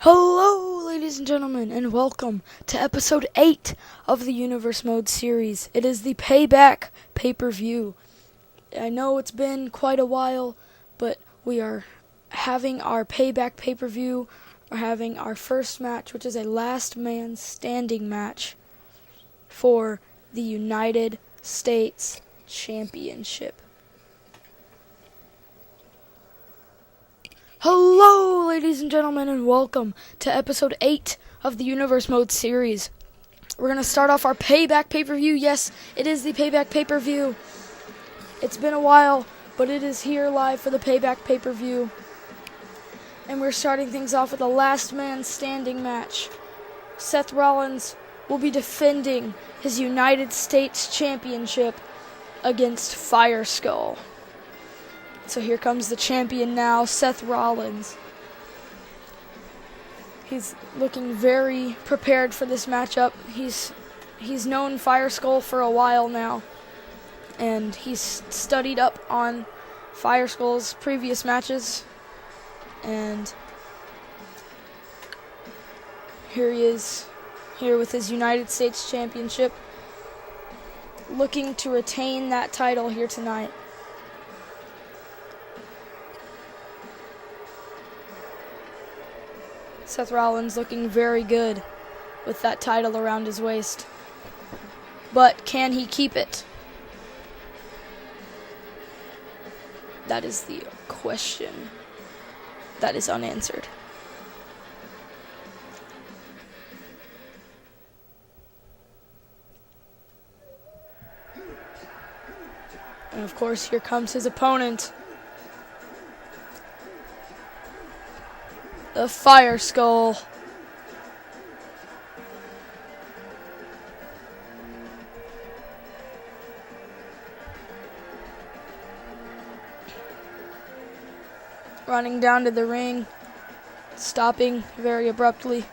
Hello, ladies and gentlemen, and welcome to episode 8 of the Universe Mode series. It is the Payback Pay-Per-View. I know it's been quite a while, but we are having our Payback Pay-Per-View. We're having our first match, which is a last man standing match for the United States Championship. Hello, ladies and gentlemen, and welcome to episode 8 of the Universe Mode series. We're going to start off our Payback Pay-Per-View. Yes, it is the Payback Pay-Per-View. It's been a while, but it is here live for the Payback Pay-Per-View. And we're starting things off with a last man standing match. Seth Rollins will be defending his United States Championship against Fire Skull. So here comes the champion now, Seth Rollins. He's looking very prepared for this matchup. He's known Fire Skull for a while now, and he's studied up on Fire Skull's previous matches. And here he is, here with his United States Championship, looking to retain that title here tonight. Seth Rollins looking very good with that title around his waist. But can he keep it? That is the question that is unanswered. And of course, here comes his opponent, the Fire Skull. Running down to the ring, stopping very abruptly.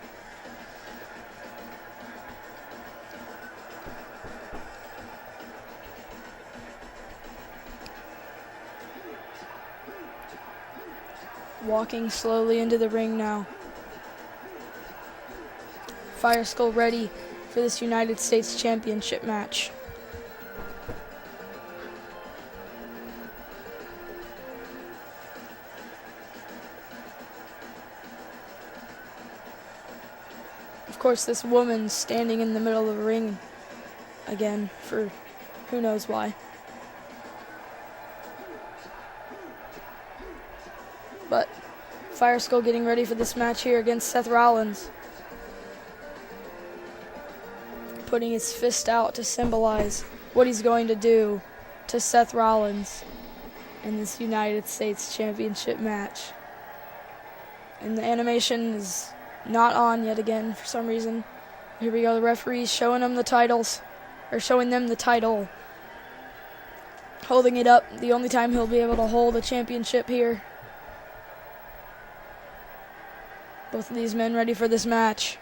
Walking slowly into the ring now. Fire Skull ready for this United States Championship match. Of course, this woman standing in the middle of the ring again for who knows why. But Fire Skull getting ready for this match here against Seth Rollins. Putting his fist out to symbolize what he's going to do to Seth Rollins in this United States Championship match. And the animation is not on yet again for some reason. Here we go, the referee's showing them the titles, or showing them the title. Holding it up, the only time he'll be able to hold a championship here. Both of these men ready for this match.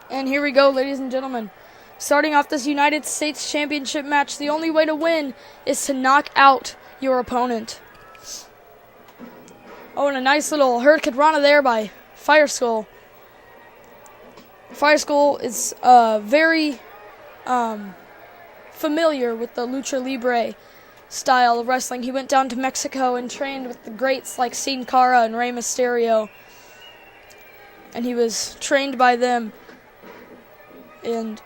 And here we go, ladies and gentlemen. Starting off this United States Championship match, the only way to win is to knock out your opponent. Oh, and a nice little Hurricane Rana there by Fire Skull. Fire Skull is very familiar with the Lucha Libre style of wrestling. He went down to Mexico and trained with the greats like Sin Cara and Rey Mysterio, and he was trained by them. And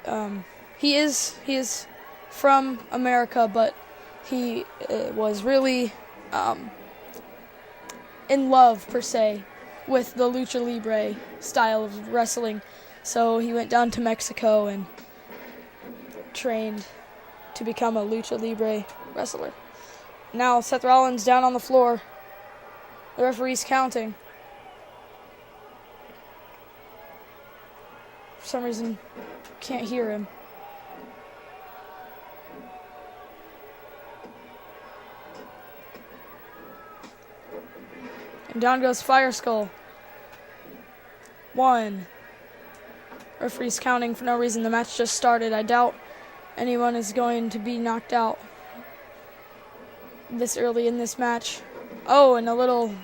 he is from America, but he was really in love per se with the Lucha Libre style of wrestling, so he went down to Mexico and trained to become a Lucha Libre wrestler. Now Seth Rollins down on the floor. The referee's counting. For some reason, can't hear him. And down goes Fire Skull. 1. Referee's counting for no reason. The match just started. I doubt anyone is going to be knocked out this early in this match. Oh, and a little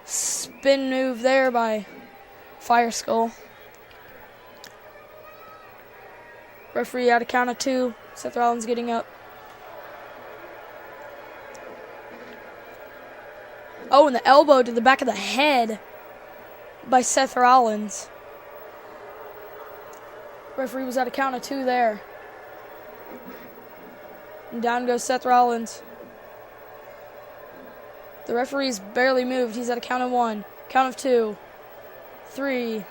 spin move there by Fire Skull. Referee at a count of 2. Seth Rollins getting up. Oh, and the elbow to the back of the head by Seth Rollins. Referee was at a count of 2 there. And down goes Seth Rollins. The referee's barely moved. He's at a count of 1. Count of 2. 3.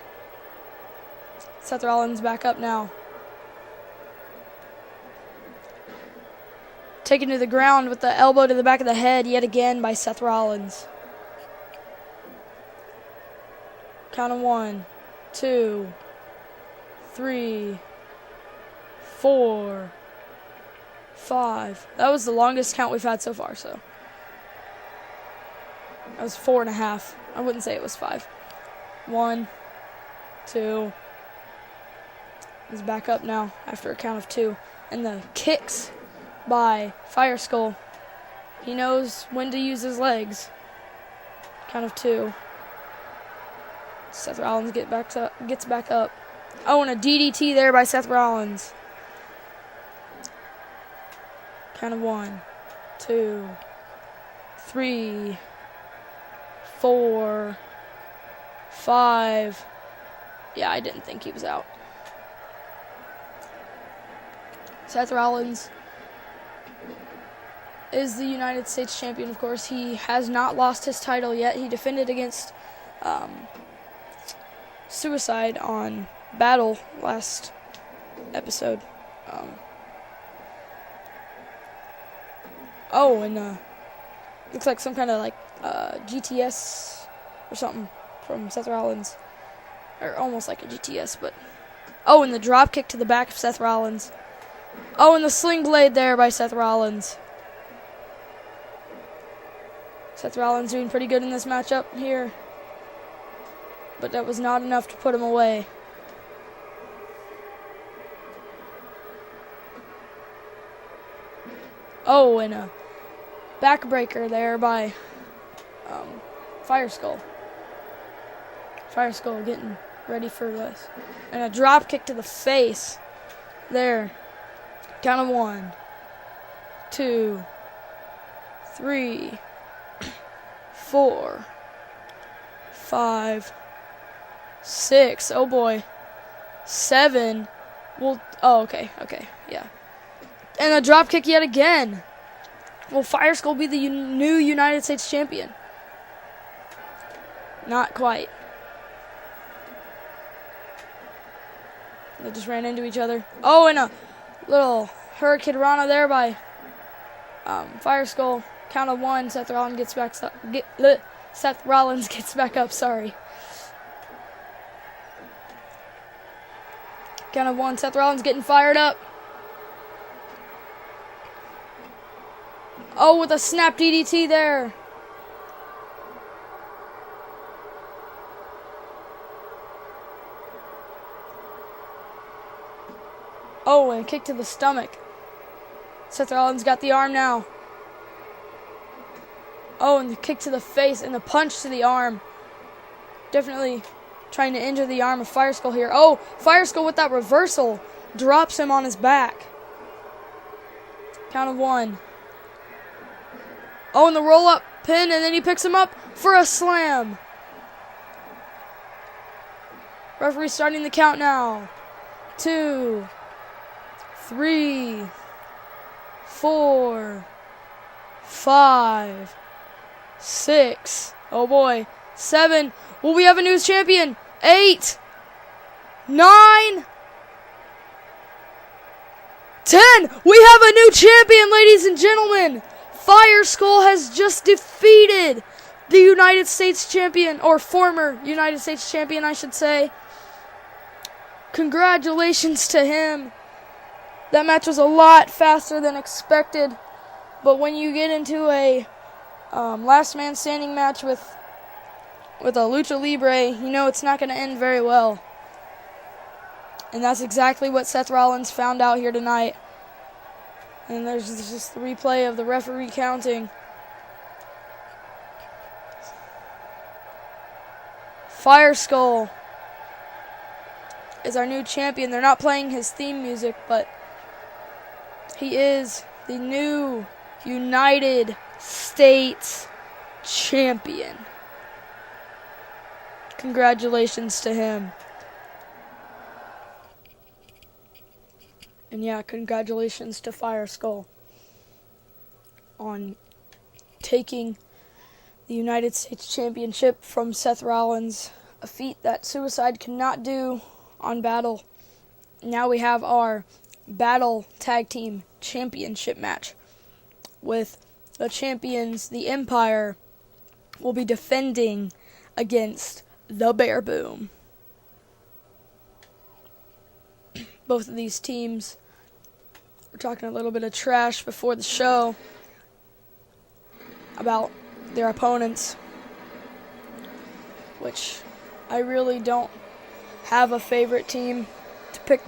Seth Rollins back up now. Taken to the ground with the elbow to the back of the head yet again by Seth Rollins. Count of 1, 2, 3, 4, 5. That was the longest count we've had so far, so. That was 4.5. I wouldn't say it was 5. 1, 2. He's back up now after a count of 2. And the kicks by Fire Skull. He knows when to use his legs. Count of 2. Seth Rollins gets back up. Oh, and a DDT there by Seth Rollins. Count of 1, 2, 3, 4, 5. Yeah, I didn't think he was out. Seth Rollins is the United States champion, of course. He has not lost his title yet. He defended against Suicide on Battle last episode. Oh, and looks like some kind of like GTS or something from Seth Rollins. Or almost like a GTS, but... Oh, and the drop kick to the back of Seth Rollins. Oh, and the sling blade there by Seth Rollins. Seth Rollins doing pretty good in this matchup here. But that was not enough to put him away. Oh, and a backbreaker there by Fire Skull. Fire Skull getting ready for this. And a drop kick to the face. There. Count of 1, 2, 3, 4, 5, 6. Oh boy. 7. Well, oh, okay, yeah. And a drop kick yet again. Will Fire Skull be the new United States champion? Not quite. They just ran into each other. Oh, and a little Hurricane Rana there by Fire Skull. Count of 1. Seth Rollins gets back up. Seth Rollins gets back up. Sorry. Count of 1. Seth Rollins getting fired up. Oh, with a snap DDT there. Oh, and a kick to the stomach. Seth Rollins got the arm now. Oh, and the kick to the face and the punch to the arm. Definitely trying to injure the arm of Fire Skull here. Oh, Fire Skull with that reversal drops him on his back. Count of 1. Oh, and the roll-up pin, and then he picks him up for a slam. Referee starting the count now. 2, 3, 4, 5, 6. Oh boy. 7. Will we have a new champion? 8, 9, 10. We have a new champion, ladies and gentlemen. Fire Skull has just defeated the United States champion, or former United States champion, I should say. Congratulations to him. That match was a lot faster than expected, but when you get into a last man standing match with a Lucha Libre, you know it's not going to end very well. And that's exactly what Seth Rollins found out here tonight. And there's just the replay of the referee counting. Fire Skull is our new champion. They're not playing his theme music, but he is the new United States champion. Congratulations to him. And yeah, congratulations to Fire Skull on taking the United States Championship from Seth Rollins, a feat that Suicide cannot do on Battle. Now we have our Battle Tag Team Championship match with the champions. The Empire will be defending against the Bear Boom. Both of these teams were talking a little bit of trash before the show about their opponents, which I really don't have a favorite team to pick,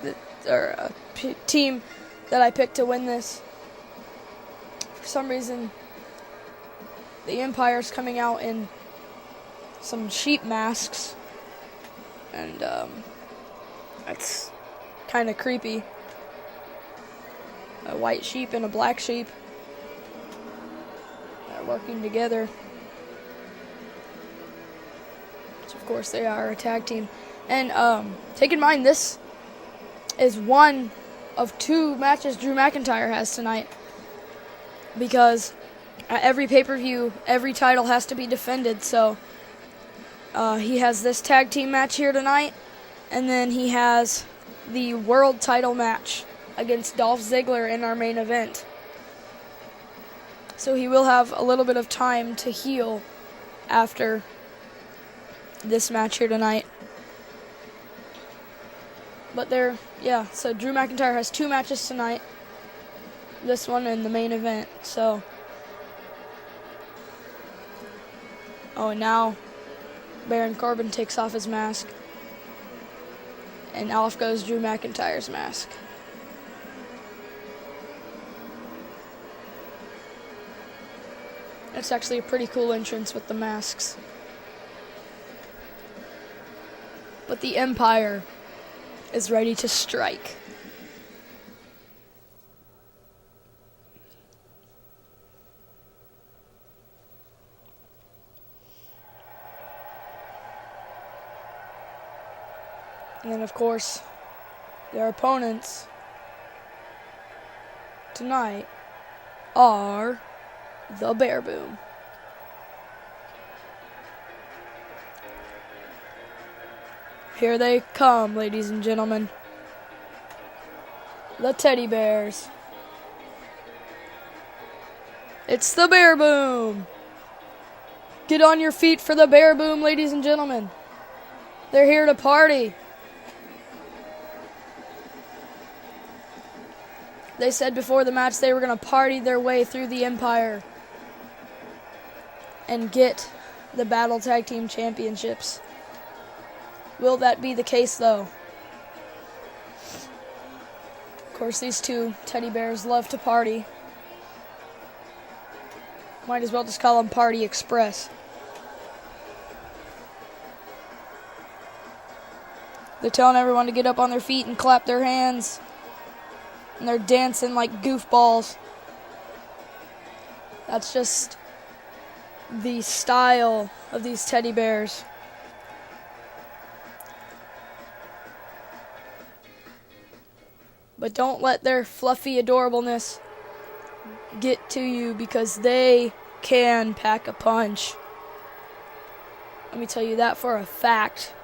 team that I picked to win this. For some reason, the Empire's coming out in some sheep masks, and that's kind of creepy. A white sheep and a black sheep are working together. So of course they are a tag team. And take in mind, this is one of two matches Drew McIntyre has tonight, because at every pay-per-view, every title has to be defended. So he has this tag team match here tonight, and then he has the world title match against Dolph Ziggler in our main event. So he will have a little bit of time to heal after this match here tonight. But so Drew McIntyre has two matches tonight. This one and the main event. So, and now Baron Corbin takes off his mask, and off goes Drew McIntyre's mask. It's actually a pretty cool entrance with the masks. But the Empire is ready to strike. And then, of course, their opponents tonight are the Bear Boom. Here they come, ladies and gentlemen. The Teddy Bears. It's the Bear Boom. Get on your feet for the Bear Boom, ladies and gentlemen. They're here to party. They said before the match they were going to party their way through the Empire and get the Battle Tag Team Championships. Will that be the case, though? Of course, these two teddy bears love to party. Might as well just call them Party Express. They're telling everyone to get up on their feet and clap their hands. And they're dancing like goofballs. That's just the style of these teddy bears. But don't let their fluffy adorableness get to you, because they can pack a punch. Let me tell you that for a fact.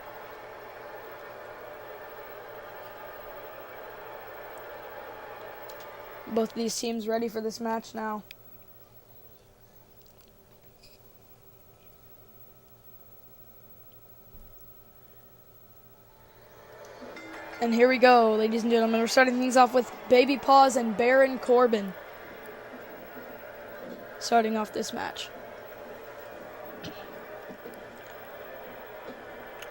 Both of these teams ready for this match now. And here we go, ladies and gentlemen. We're starting things off with Baby Paws and Baron Corbin starting off this match.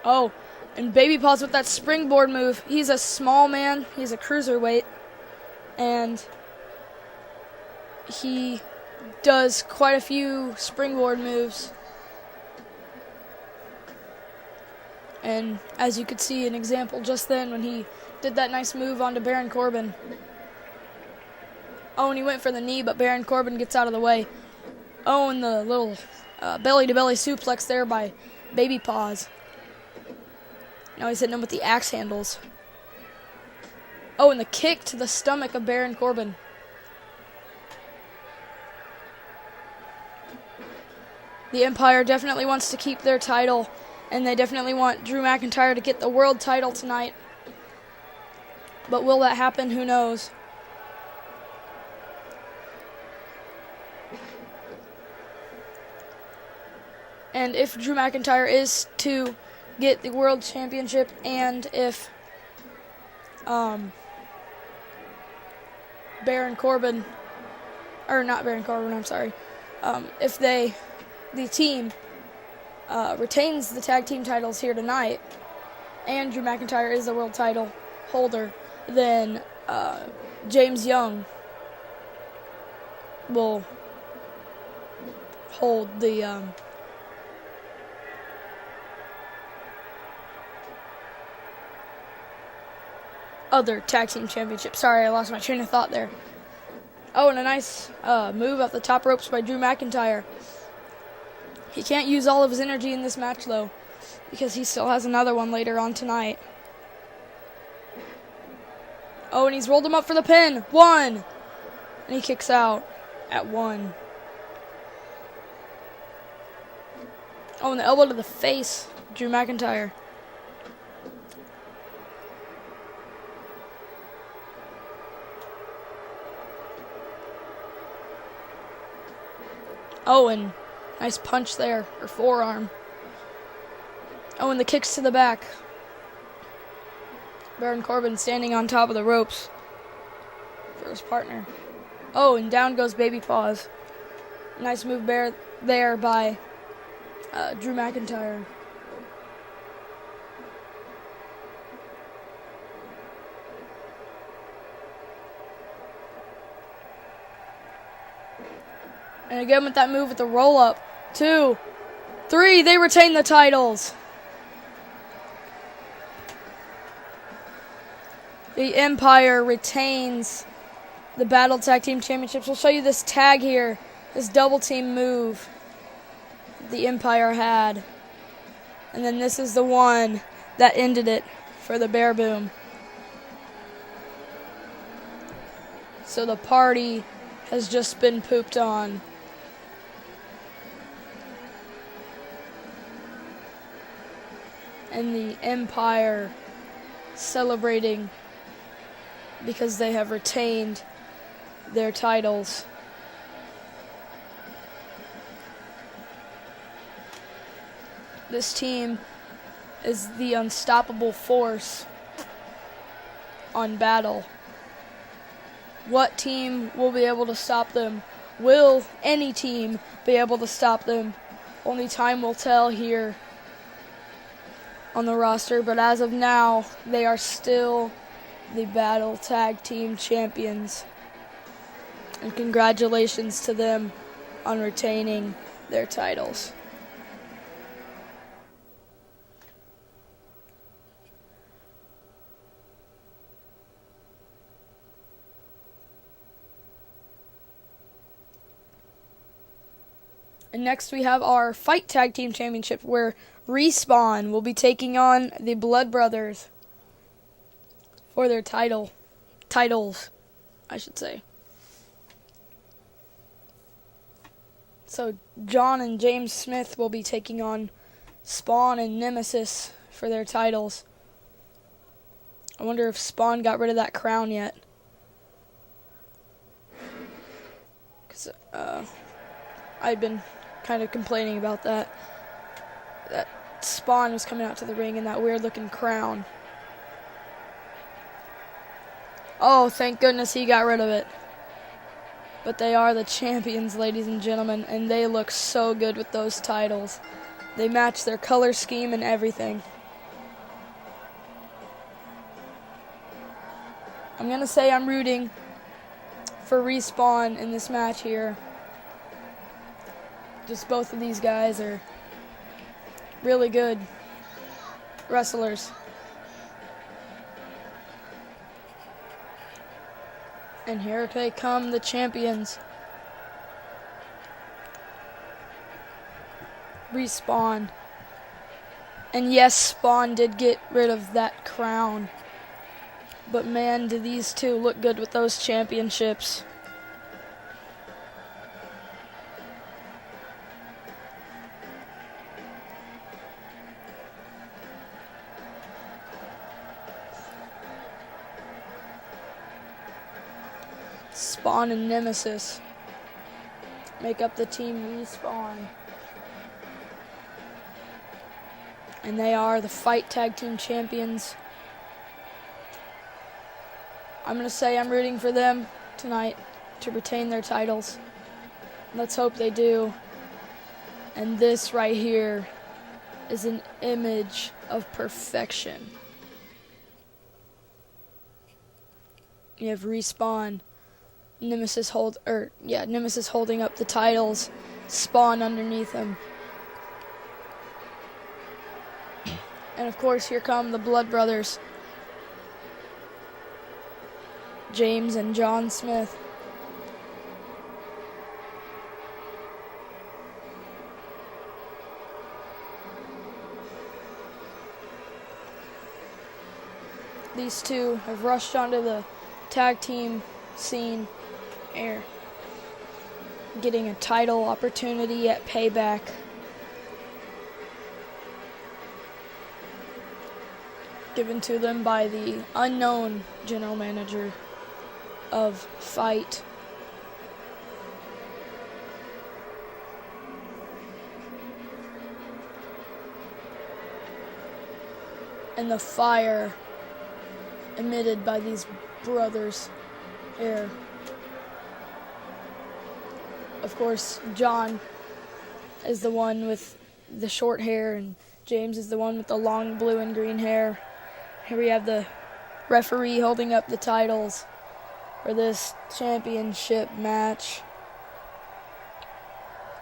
Oh, and Baby Paws with that springboard move. He's a small man. He's a cruiserweight. And he does quite a few springboard moves. And as you could see an example just then when he did that nice move onto Baron Corbin. Oh, and he went for the knee, but Baron Corbin gets out of the way. Oh, and the little belly-to-belly suplex there by Baby Paws. Now he's hitting him with the axe handles. Oh, and the kick to the stomach of Baron Corbin. The Empire definitely wants to keep their title, and they definitely want Drew McIntyre to get the world title tonight. But will that happen? Who knows? And if Drew McIntyre is to get the world championship, and if Baron Corbin, or not Baron Corbin, I'm sorry, if the team retains the tag team titles here tonight, and Drew McIntyre is the world title holder, then James Young will hold the other tag team championship. Sorry, I lost my train of thought there. Oh, and a nice move up the top ropes by Drew McIntyre. He can't use all of his energy in this match, though, because he still has another one later on tonight. Oh, and he's rolled him up for the pin. 1. And he kicks out at 1. Oh, and the elbow to the face, Drew McIntyre. Oh, and nice punch there, or forearm. Oh, and the kicks to the back. Baron Corbin standing on top of the ropes for his partner. Oh, and down goes Baby Paws. Nice move there by Drew McIntyre. And again with that move with the roll-up. 2, 3, they retain the titles. The Empire retains the Battle Tag Team Championships. We'll show you this tag here, this double team move the Empire had. And then this is the one that ended it for the Bear Boom. So the party has just been pooped on. And the Empire celebrating because they have retained their titles. This team is the unstoppable force on Battle. What team will be able to stop them? Will any team be able to stop them? Only time will tell here on the roster, but as of now, they are still the Battle Tag Team Champions. And congratulations to them on retaining their titles. And next we have our Fight Tag Team Championship, where Respawn will be taking on the Blood Brothers for their titles, I should say. So John and James Smith will be taking on Spawn and Nemesis for their titles. I wonder if Spawn got rid of that crown yet. Because I've been kind of complaining about that. That Spawn was coming out to the ring in that weird looking crown. Oh, thank goodness he got rid of it. But they are the champions, ladies and gentlemen, and they look so good with those titles. They match their color scheme and everything. I'm going to say I'm rooting for Respawn in this match here. Just both of these guys are really good. wrestlers. And here they come, the champions. Respawn. And yes, Spawn did get rid of that crown. But man, do these two look good with those championships. Spawn and Nemesis make up the team Respawn. And they are the Fight Tag Team Champions. I'm going to say I'm rooting for them tonight to retain their titles. Let's hope they do. And this right here is an image of perfection. You have Respawn, Nemesis holding up the titles, Spawn underneath them. And of course, here come the Blood Brothers, James and John Smith. These two have rushed onto the tag team scene here, getting a title opportunity at Payback. Given to them by the unknown general manager of Fight. And the fire emitted by these brothers here. Of course, John is the one with the short hair, and James is the one with the long blue and green hair. Here we have the referee holding up the titles for this championship match.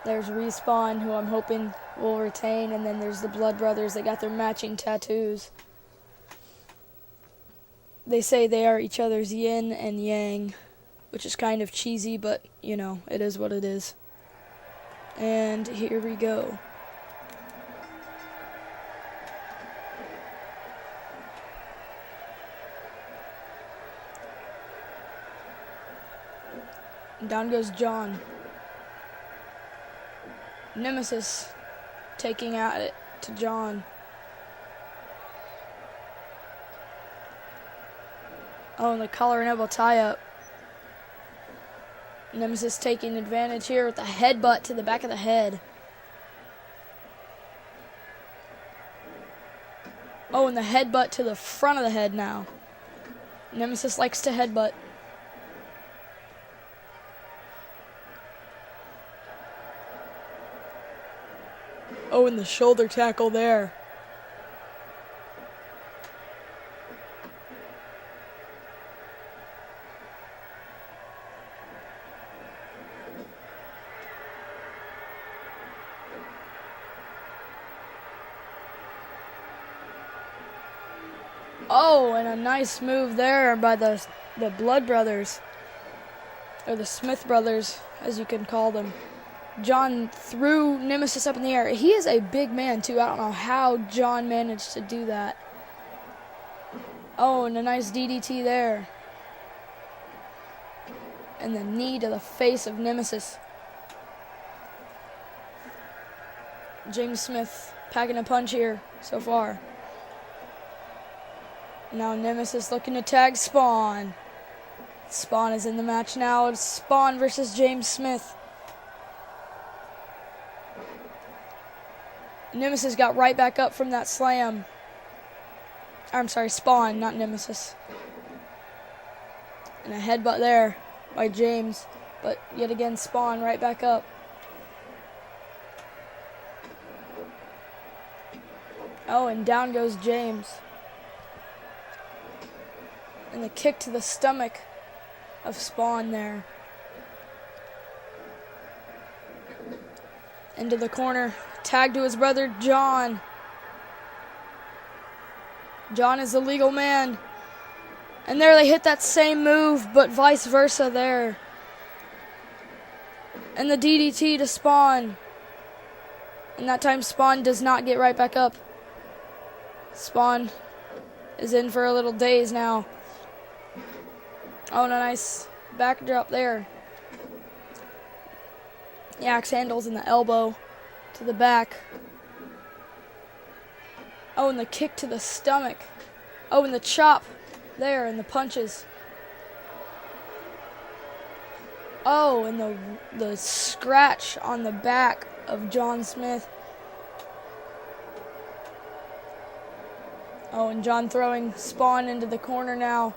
There's Respawn, who I'm hoping will retain, and then there's the Blood Brothers. They got their matching tattoos. They say they are each other's yin and yang, which is kind of cheesy, but, you know, it is what it is. And here we go. Down goes John. Nemesis taking at it to John. Oh, and the collar and elbow tie-up. Nemesis taking advantage here with a headbutt to the back of the head. Oh, and the headbutt to the front of the head now. Nemesis likes to headbutt. Oh, and the shoulder tackle there. Oh, and a nice move there by the Blood Brothers, or the Smith Brothers, as you can call them. John threw Nemesis up in the air. He is a big man, too. I don't know how John managed to do that. Oh, and a nice DDT there. And the knee to the face of Nemesis. James Smith packing a punch here so far. Now Nemesis looking to tag Spawn. Spawn is in the match now. It's Spawn versus James Smith. Nemesis got right back up from that slam. I'm sorry, Spawn, not Nemesis. And a headbutt there by James. But yet again, Spawn right back up. Oh, and down goes James. And the kick to the stomach of Spawn there. Into the corner. Tag to his brother, John. John is the legal man. And there they hit that same move, but vice versa there. And the DDT to Spawn. And that time Spawn does not get right back up. Spawn is in for a little daze now. Oh, and a nice backdrop there. The axe handles and the elbow to the back. Oh, and the kick to the stomach. Oh, and the chop there, and the punches. Oh, and the scratch on the back of John Smith. Oh, and John throwing Spawn into the corner now.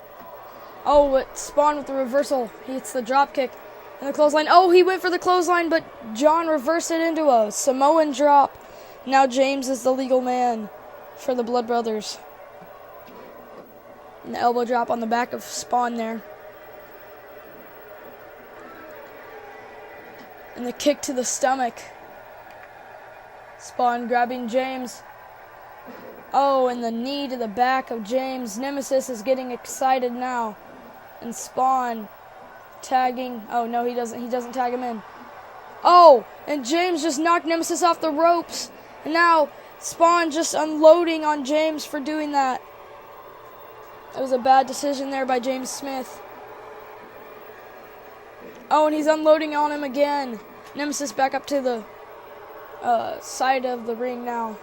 Oh, but Spawn with the reversal. He hits the drop kick and the clothesline. Oh, he went for the clothesline, but John reversed it into a Samoan drop. Now James is the legal man for the Blood Brothers. And the elbow drop on the back of Spawn there. And the kick to the stomach. Spawn grabbing James. Oh, and the knee to the back of James. Nemesis is getting excited now. And Spawn tagging. Oh, no, he doesn't. He doesn't tag him in. Oh, and James just knocked Nemesis off the ropes. And now Spawn just unloading on James for doing that. That was a bad decision there by James Smith. Oh, and he's unloading on him again. Nemesis back up to the side of the ring now.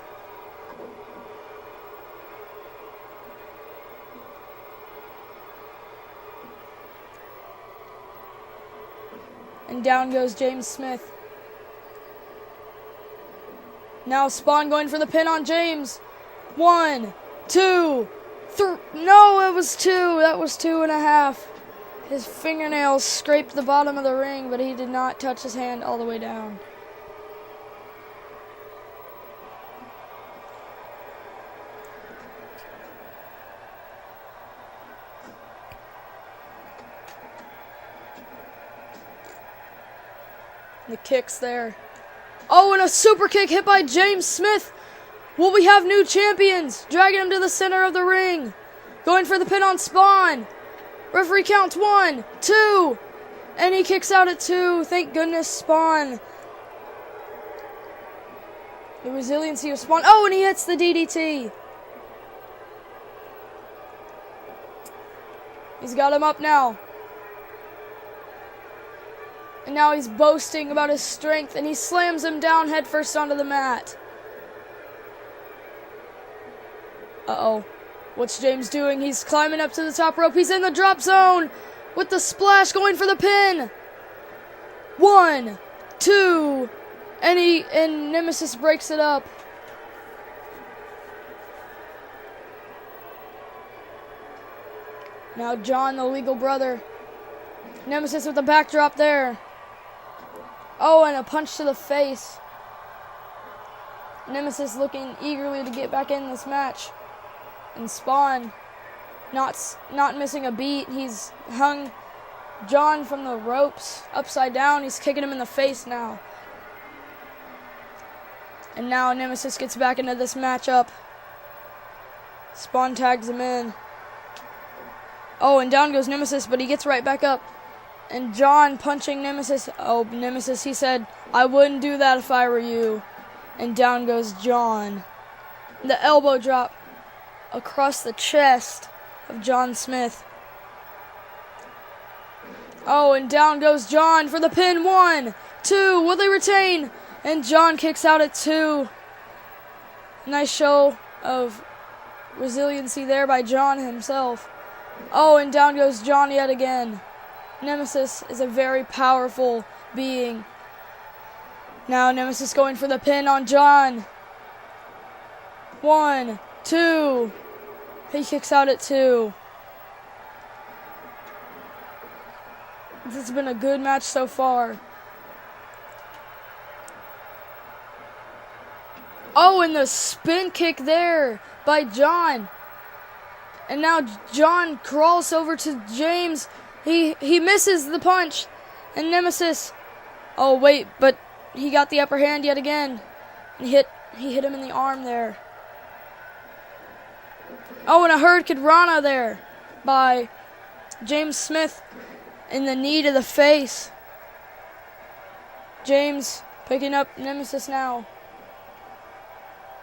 And down goes James Smith. Now Spawn going for the pin on James. 1, 2, 3. No, it was 2. That was 2.5. His fingernails scraped the bottom of the ring, but he did not touch his hand all the way down. The kicks there. Oh, and a super kick hit by James Smith. Will we have new champions? Dragging him to the center of the ring. Going for the pin on Spawn. Referee counts 1, 2. And he kicks out at 2. Thank goodness, Spawn. The resiliency of Spawn. Oh, and he hits the DDT. He's got him up now. And now he's boasting about his strength, and he slams him down headfirst onto the mat. Uh-oh. What's James doing? He's climbing up to the top rope. He's in the drop zone with the splash, going for the pin. 1, 2, and Nemesis breaks it up. Now John, the legal brother. Nemesis with the backdrop there. Oh, and a punch to the face. Nemesis looking eagerly to get back in this match. And Spawn not missing a beat. He's hung John from the ropes upside down. He's kicking him in the face now. And now Nemesis gets back into this matchup. Spawn tags him in. Oh, and down goes Nemesis, but he gets right back up. And John punching Nemesis. Oh, Nemesis, he said, I wouldn't do that if I were you. And down goes John. The elbow drop across the chest of John Smith. Oh, and down goes John for the pin. 1, 2. Will they retain? And John kicks out at 2. Nice show of resiliency there by John himself. Oh, and down goes John yet again. Nemesis is a very powerful being. Now Nemesis going for the pin on John. 1, 2. He kicks out at 2. This has been a good match so far. Oh, and the spin kick there by John. And now John crawls over to James. He misses the punch. And Nemesis. Oh, wait, but he got the upper hand yet again. And he hit him in the arm there. Oh, and a Hurricane Rana there by James Smith in the knee to the face. James picking up Nemesis now.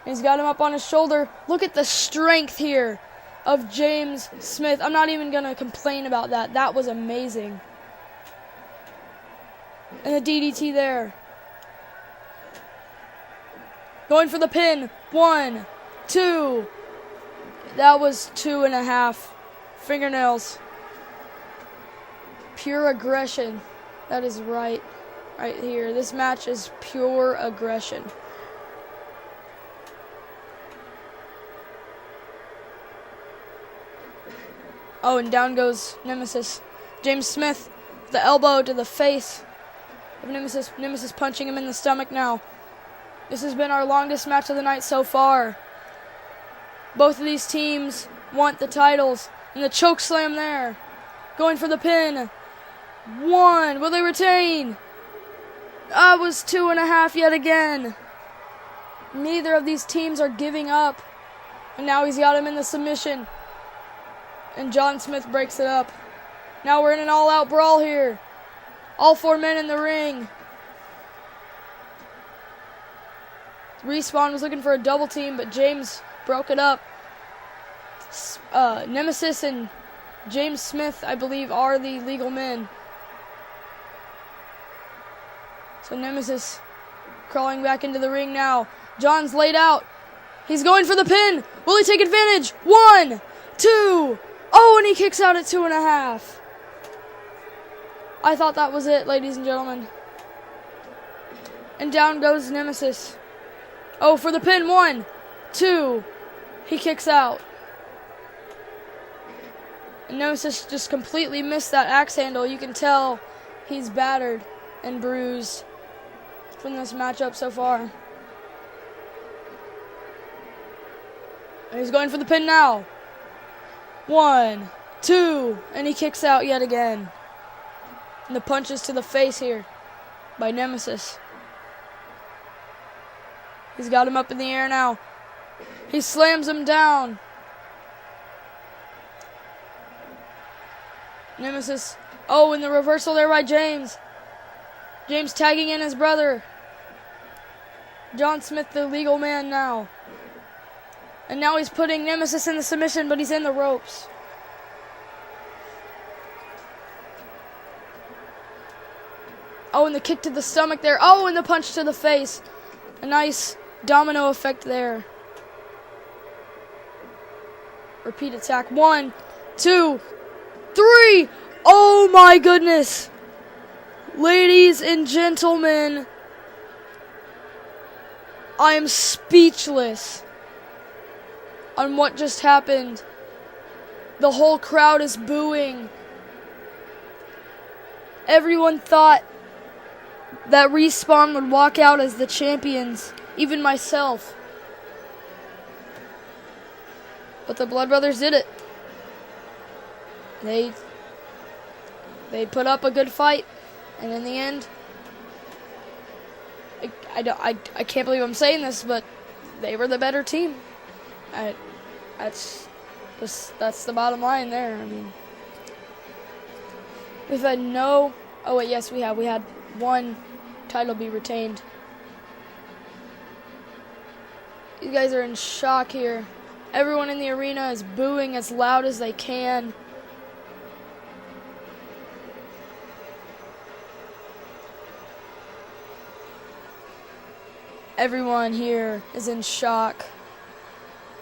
He's got him up on his shoulder. Look at the strength here of James Smith. I'm not even going to complain about that. That was amazing. And the DDT there. Going for the pin. 1, 2. That was 2.5 fingernails. Pure aggression. That is right here. This match is pure aggression. Oh, and down goes Nemesis. James Smith, the elbow to the face of Nemesis. Nemesis punching him in the stomach now. This has been our longest match of the night so far. Both of these teams want the titles. And the choke slam there. Going for the pin. 1. Will they retain? That was 2.5 yet again. Neither of these teams are giving up. And now he's got him in the submission. And John Smith breaks it up. Now we're in an all-out brawl here. All 4 men in the ring. Respawn was looking for a double team, but James broke it up. Nemesis and James Smith, I believe, are the legal men. So Nemesis crawling back into the ring now. John's laid out. He's going for the pin. Will he take advantage? 1, 2. Oh, and he kicks out at 2.5. I thought that was it, ladies and gentlemen. And down goes Nemesis. Oh, for the pin. 1, 2. He kicks out. And Nemesis just completely missed that axe handle. You can tell he's battered and bruised from this matchup so far. And he's going for the pin now. 1, 2, and he kicks out yet again. And the punches to the face here by Nemesis. He's got him up in the air now. He slams him down. Nemesis. Oh, and the reversal there by James. James tagging in his brother. John Smith, the legal man now. And now he's putting Nemesis in the submission, but he's in the ropes. Oh, and the kick to the stomach there. Oh, and the punch to the face. A nice domino effect there. Repeat attack. 1, 2, 3. Oh my goodness. Ladies and gentlemen, I am speechless on what just happened. The whole crowd is booing. Everyone thought that Respawn would walk out as the champions, even myself. But the Blood Brothers did it. They put up a good fight, and in the end, I can't believe I'm saying this, but they were the better team. That's the bottom line there. I mean, we've had no. Oh wait, yes, we have. We had one title be retained. You guys are in shock here. Everyone in the arena is booing as loud as they can. Everyone here is in shock.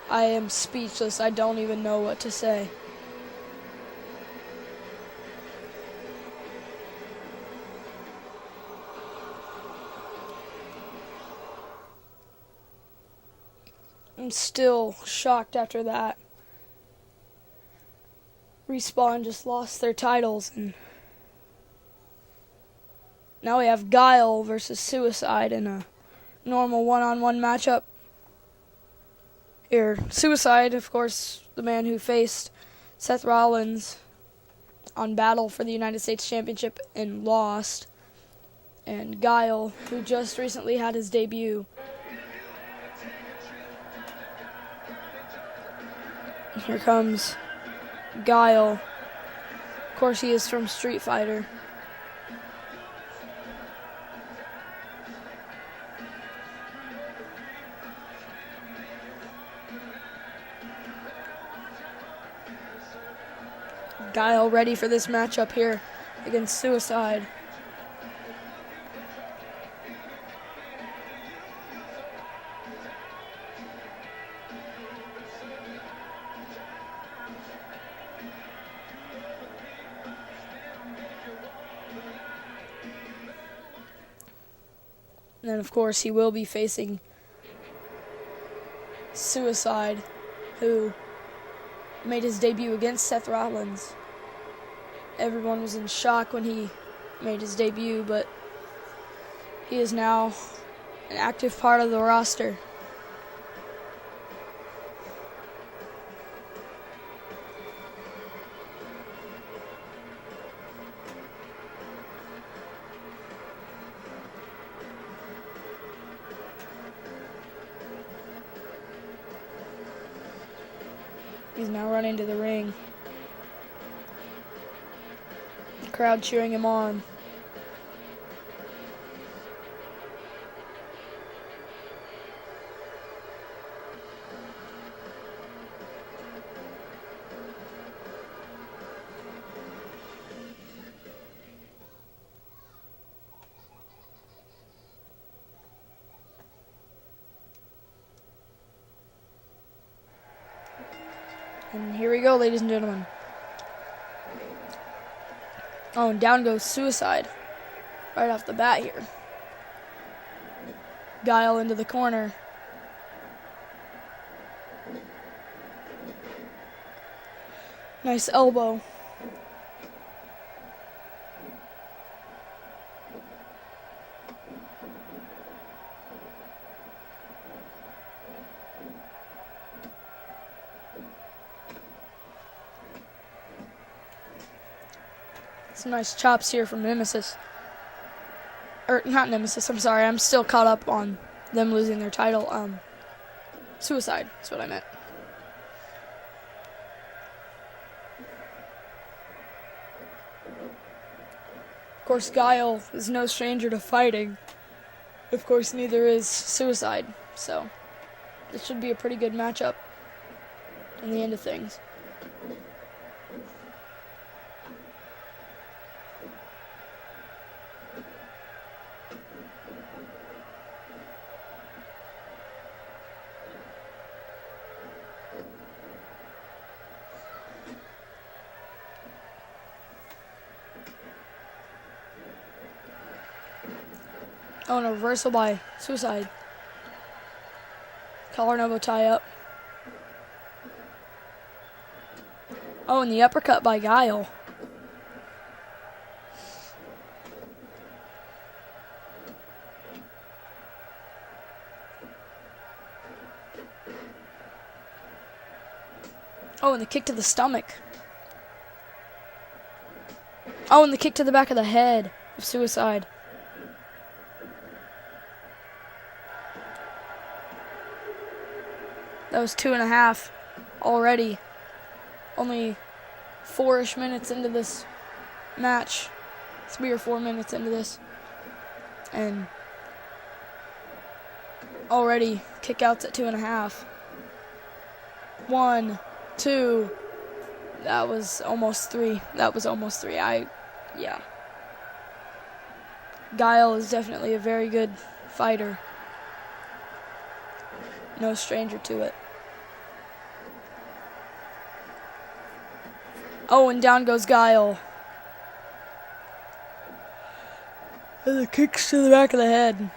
I am speechless. I don't even know what to say. I'm still shocked after that. Respawn just lost their titles, and now we have Guile versus Suicide in a normal one-on-one matchup. Here, Suicide, of course, the man who faced Seth Rollins on Battle for the United States Championship and lost. And Guile, who just recently had his debut. Here comes Guile. Of course, he is from Street Fighter. Guile ready for this matchup here against Suicide. And then, of course, he will be facing Suicide, who made his debut against Seth Rollins. Everyone was in shock when he made his debut, but he is now an active part of the roster. He's now running to the ring. The crowd cheering him on. And here we go, ladies and gentlemen. Oh, and down goes Suicide right off the bat here. Guile into the corner. Nice elbow. Some nice chops here from Nemesis. Or, not Nemesis, I'm sorry. I'm still caught up on them losing their title. Suicide, that's what I meant. Of course, Guile is no stranger to fighting. Of course, neither is Suicide. So, this should be a pretty good matchup in the end of things. Oh, and a reversal by Suicide. Collar and elbow tie up. Oh, and the uppercut by Guile. Oh, and the kick to the stomach. Oh, and the kick to the back of the head of Suicide. That was 2.5 already. Only 4-ish minutes into this match. 3 or 4 minutes into this. And already kickouts at 2.5. 1, 2. That was almost 3. Yeah. Guile is definitely a very good fighter. No stranger to it. Oh, and down goes Guile. And the kicks to the back of the head.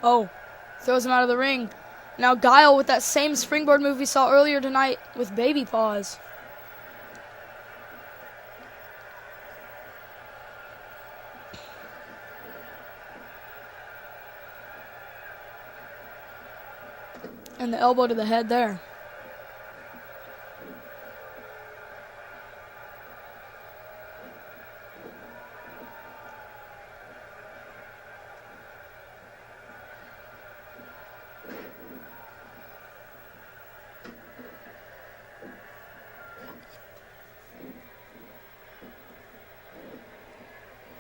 Oh, throws him out of the ring. Now Guile with that same springboard move we saw earlier tonight with baby paws. And the elbow to the head there.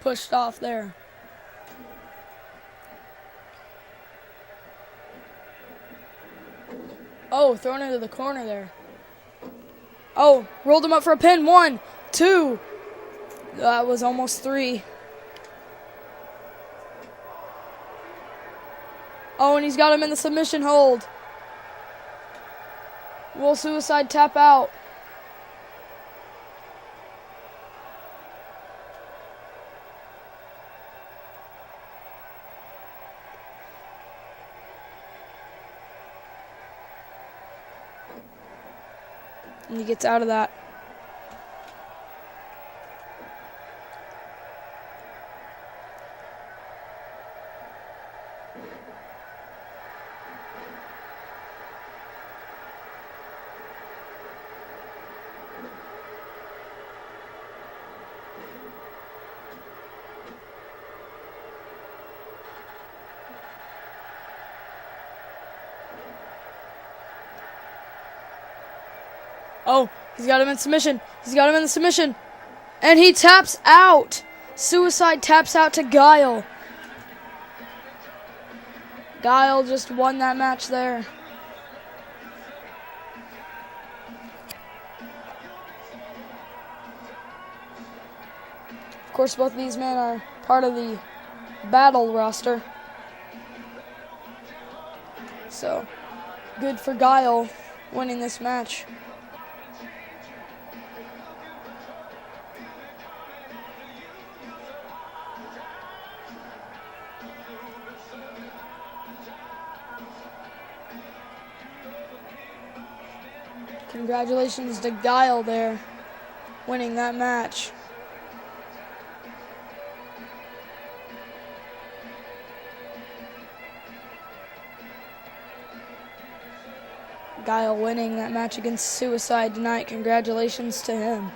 pushed off there. Oh, thrown into the corner there. Oh, rolled him up for a pin. 1, 2. That was almost 3. Oh, and he's got him in the submission hold. Will Suicide tap out? And he gets out of that. Oh, he's got him in submission. He's got him in the submission. And he taps out. Suicide taps out to Guile. Guile just won that match there. Of course, both of these men are part of the battle roster. So, good for Guile winning this match. Congratulations to Guile there, winning that match. Guile winning that match against Suicide tonight. Congratulations to him.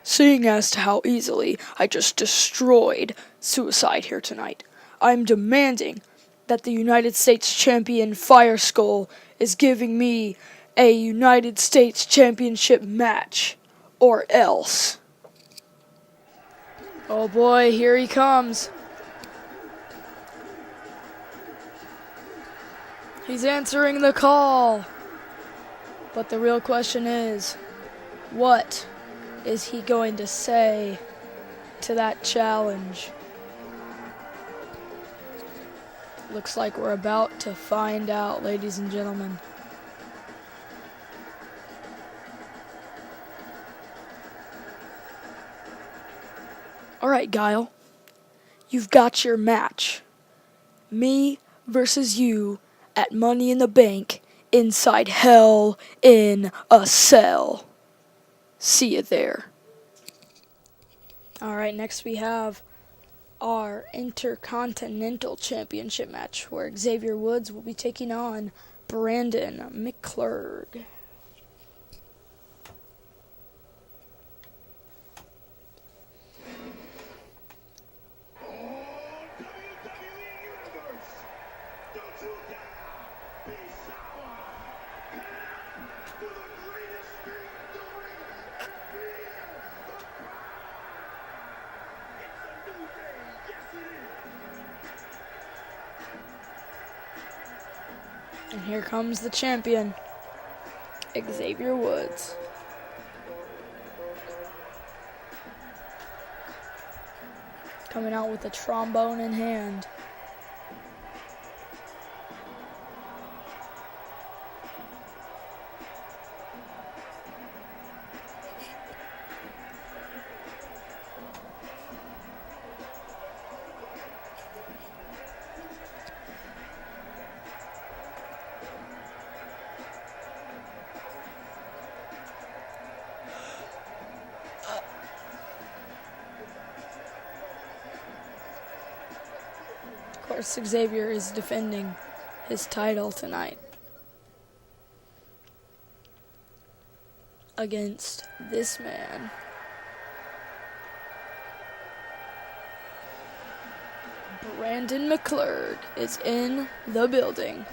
Seeing as to how easily I just destroyed Suicide here tonight, I'm demanding that the United States Champion Fire Skull is giving me a United States Championship match, or else. Oh boy, here he comes. He's answering the call. But the real question is, what is he going to say to that challenge? Looks like we're about to find out, ladies and gentlemen. Alright, Guile. You've got your match. Me versus you at Money in the Bank inside Hell in a Cell. See you there. Alright, next we have our Intercontinental Championship match where Xavier Woods will be taking on Brandon McClurg. And here comes the champion, Xavier Woods. Coming out with a trombone in hand. Of course, Xavier is defending his title tonight against this man. Brandon McClurg is in the building,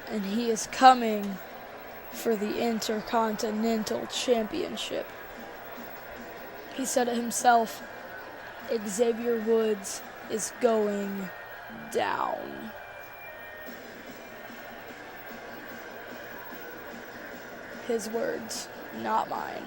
and he is coming for the Intercontinental Championship. He said it himself, Xavier Woods is going down. His words, not mine.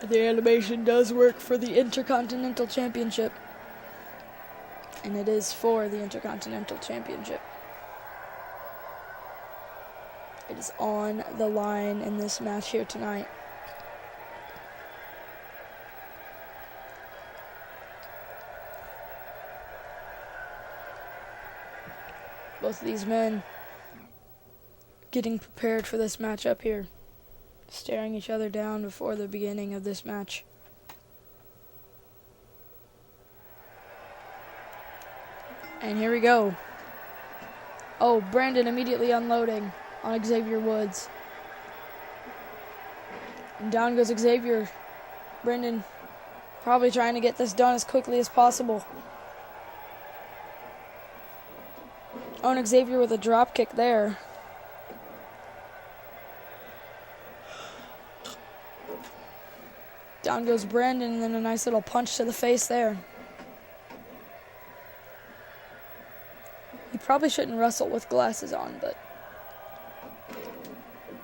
The animation does work for the Intercontinental Championship. And it is for the Intercontinental Championship. It is on the line in this match here tonight. Both of these men getting prepared for this matchup here. Staring each other down before the beginning of this match. And here we go. Oh, Brandon immediately unloading on Xavier Woods. And down goes Xavier. Brandon probably trying to get this done as quickly as possible. Oh, and Xavier with a drop kick there. Down goes Brandon, and then a nice little punch to the face there. He probably shouldn't wrestle with glasses on, but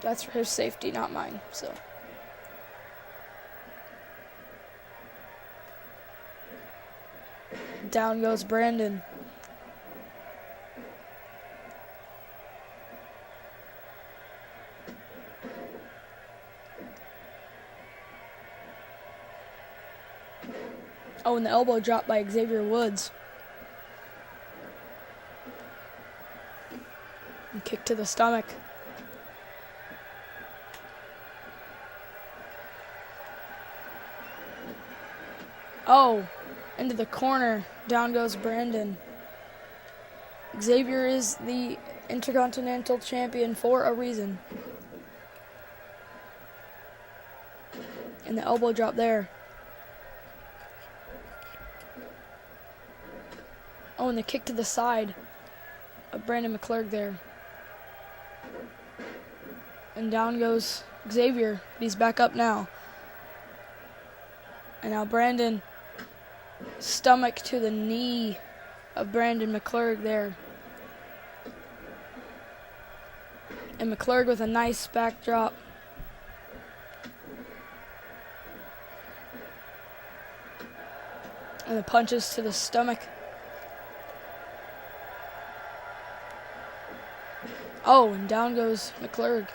that's for his safety, not mine, so. Down goes Brandon. Oh, and the elbow drop by Xavier Woods. And kick to the stomach. Oh, into the corner. Down goes Brandon. Xavier is the Intercontinental Champion for a reason. And the elbow drop there. Oh, and the kick to the side of Brandon McClurg there. And down goes Xavier. He's back up now. And now Brandon, stomach to the knee of Brandon McClurg there. And McClurg with a nice backdrop. And the punches to the stomach. Oh, and down goes McClurg.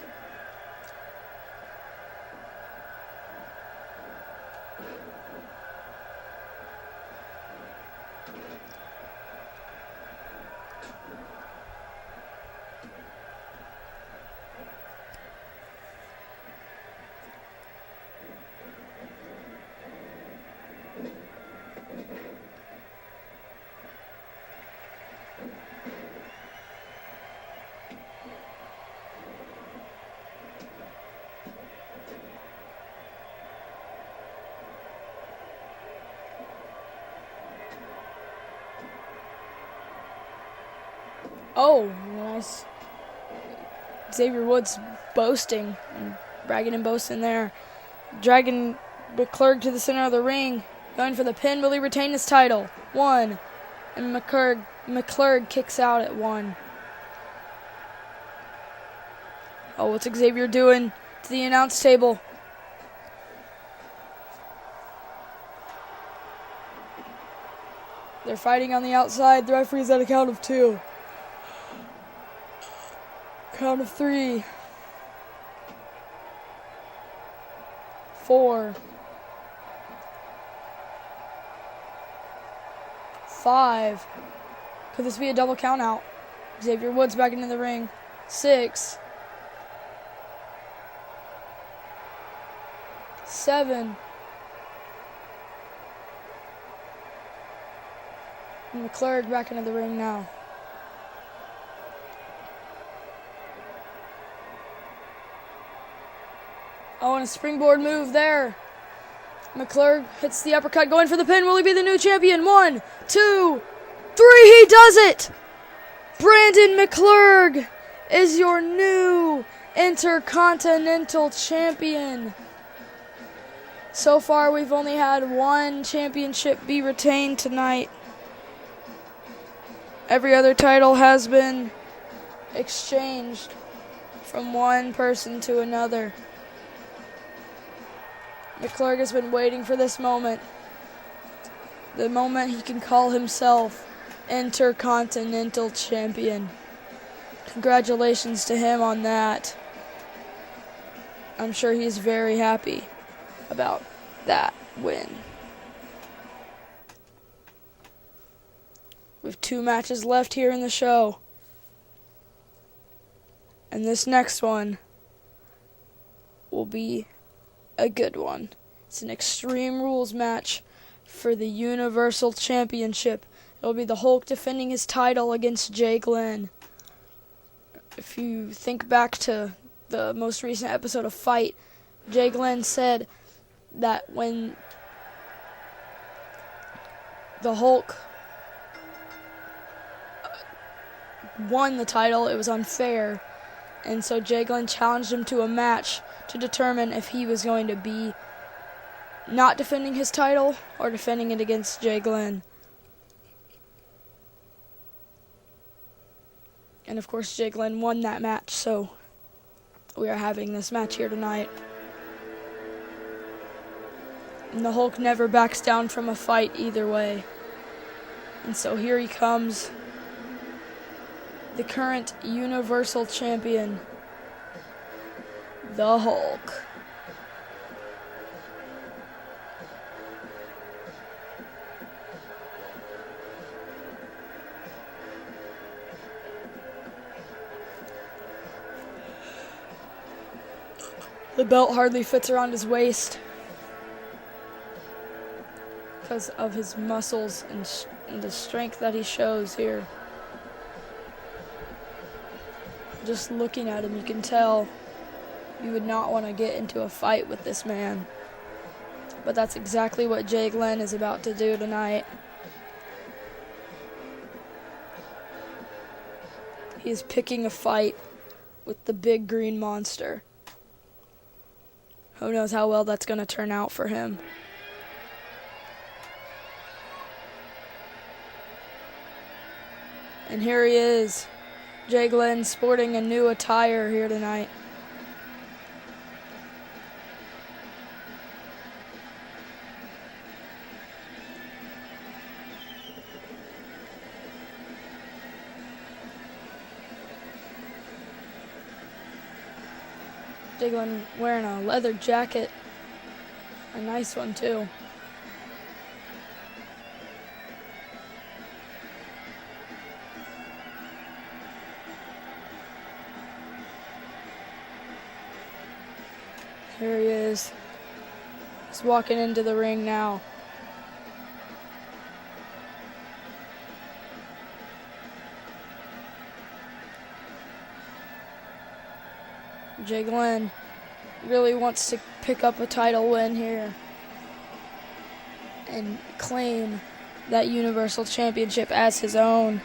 Oh, nice. Xavier Woods boasting and bragging and boasting there. Dragging McClurg to the center of the ring. Going for the pin. Will he retain his title? 1. And McClurg kicks out at 1. Oh, what's Xavier doing to the announce table? They're fighting on the outside. The referee's at a count of 2. Count of 3. 4. 5. Could this be a double count out? Xavier Woods back into the ring. 6. 7. And McClurg back into the ring now. Oh, and a springboard move there. McClurg hits the uppercut, going for the pin. Will he be the new champion? 1, 2, 3. He does it! Brandon McClurg is your new Intercontinental Champion. So far, we've only had one championship be retained tonight. Every other title has been exchanged from one person to another. McClurg has been waiting for this moment. The moment he can call himself Intercontinental Champion. Congratulations to him on that. I'm sure he's very happy about that win. We have 2 matches left here in the show. And this next one will be a good one. It's an Extreme Rules match for the Universal Championship. It'll be the Hulk defending his title against Jay Glenn. If you think back to the most recent episode of Fight, Jay Glenn said that when the Hulk won the title, it was unfair. And so Jay Glenn challenged him to a match to determine if he was going to be not defending his title or defending it against Jay Glenn. And of course, Jay Glenn won that match, so we are having this match here tonight. And the Hulk never backs down from a fight either way. And so here he comes, the current Universal Champion, the Hulk. The belt hardly fits around his waist because of his muscles and the strength that he shows here. Just looking at him, you can tell you would not want to get into a fight with this man. But that's exactly what Jay Glenn is about to do tonight. He is picking a fight with the big green monster. Who knows how well that's going to turn out for him. And here he is, Jay Glenn, sporting a new attire here tonight. Jay Glenn wearing a leather jacket, a nice one too. Here he is. He's walking into the ring now. Jay Glenn really wants to pick up a title win here and claim that Universal Championship as his own.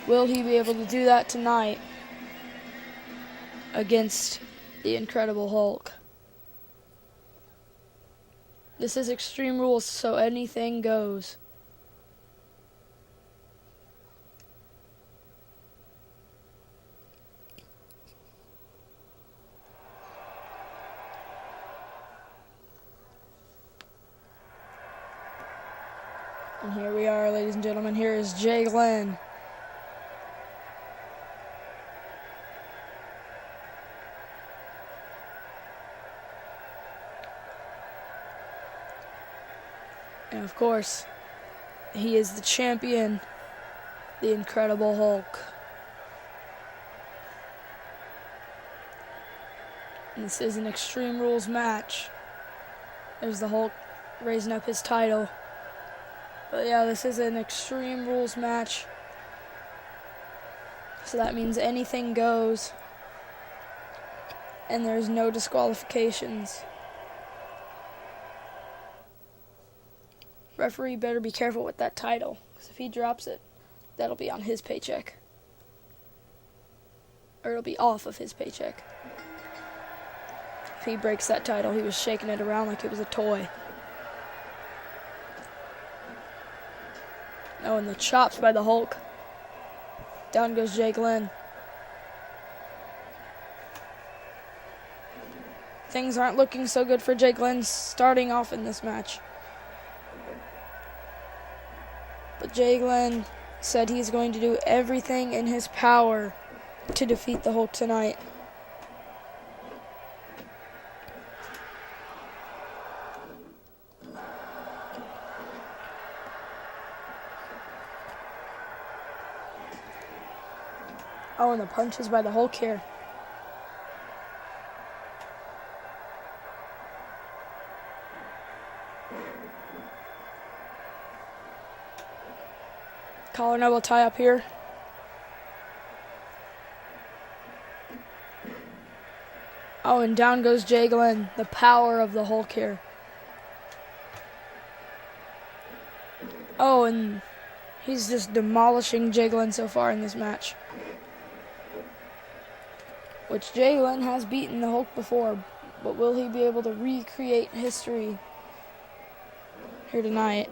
Will he be able to do that tonight against the Incredible Hulk? This is Extreme Rules, so anything goes. And here we are, ladies and gentlemen. Here is Jay Glenn. And of course, he is the champion, the Incredible Hulk. And this is an Extreme Rules match. There's the Hulk raising up his title. But yeah, this is an Extreme Rules match. So that means anything goes. And there's no disqualifications. Referee better be careful with that title, because if he drops it, that'll be on his paycheck. Or it'll be off of his paycheck. If he breaks that title, he was shaking it around like it was a toy. Oh, and the chops by the Hulk. Down goes Jay Glenn. Things aren't looking so good for Jay Glenn starting off in this match. But Jay Glenn said he's going to do everything in his power to defeat the Hulk tonight. Oh, and the punches by the Hulk here. Collar and elbow tie up here. Oh, and down goes Jay Glenn. The power of the Hulk here. Oh, and he's just demolishing Jay Glenn so far in this match. Which Jay Glenn has beaten the Hulk before, but will he be able to recreate history here tonight?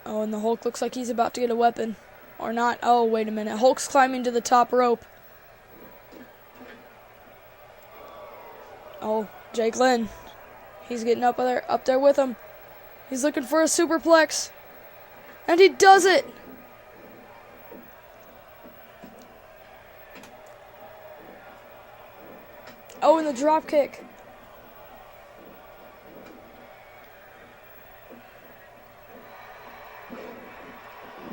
Oh, and the Hulk looks like he's about to get a weapon. Or not. Oh, wait a minute. Hulk's climbing to the top rope. Oh, Jay Glenn. He's getting up there with him. He's looking for a superplex. And he does it! Oh, and the drop kick.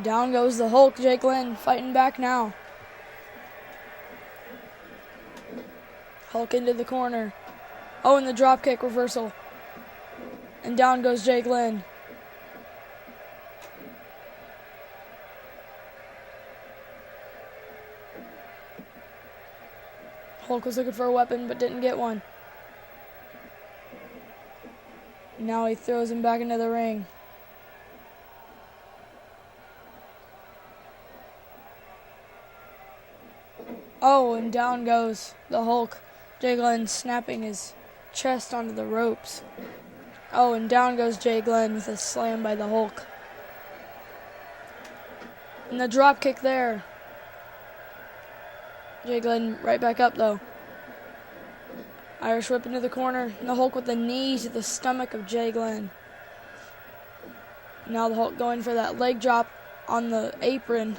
Down goes the Hulk. Jay Glenn fighting back now. Hulk into the corner. Oh, and the drop kick reversal. And down goes Jay Glenn. Hulk was looking for a weapon but didn't get one. Now he throws him back into the ring. Oh, and down goes the Hulk. Jay Glenn snapping his chest onto the ropes. Oh, and down goes Jay Glenn with a slam by the Hulk. And the drop kick there. Jay Glenn right back up though. Irish whip into the corner. And the Hulk with the knee to the stomach of Jay Glenn. Now the Hulk going for that leg drop on the apron.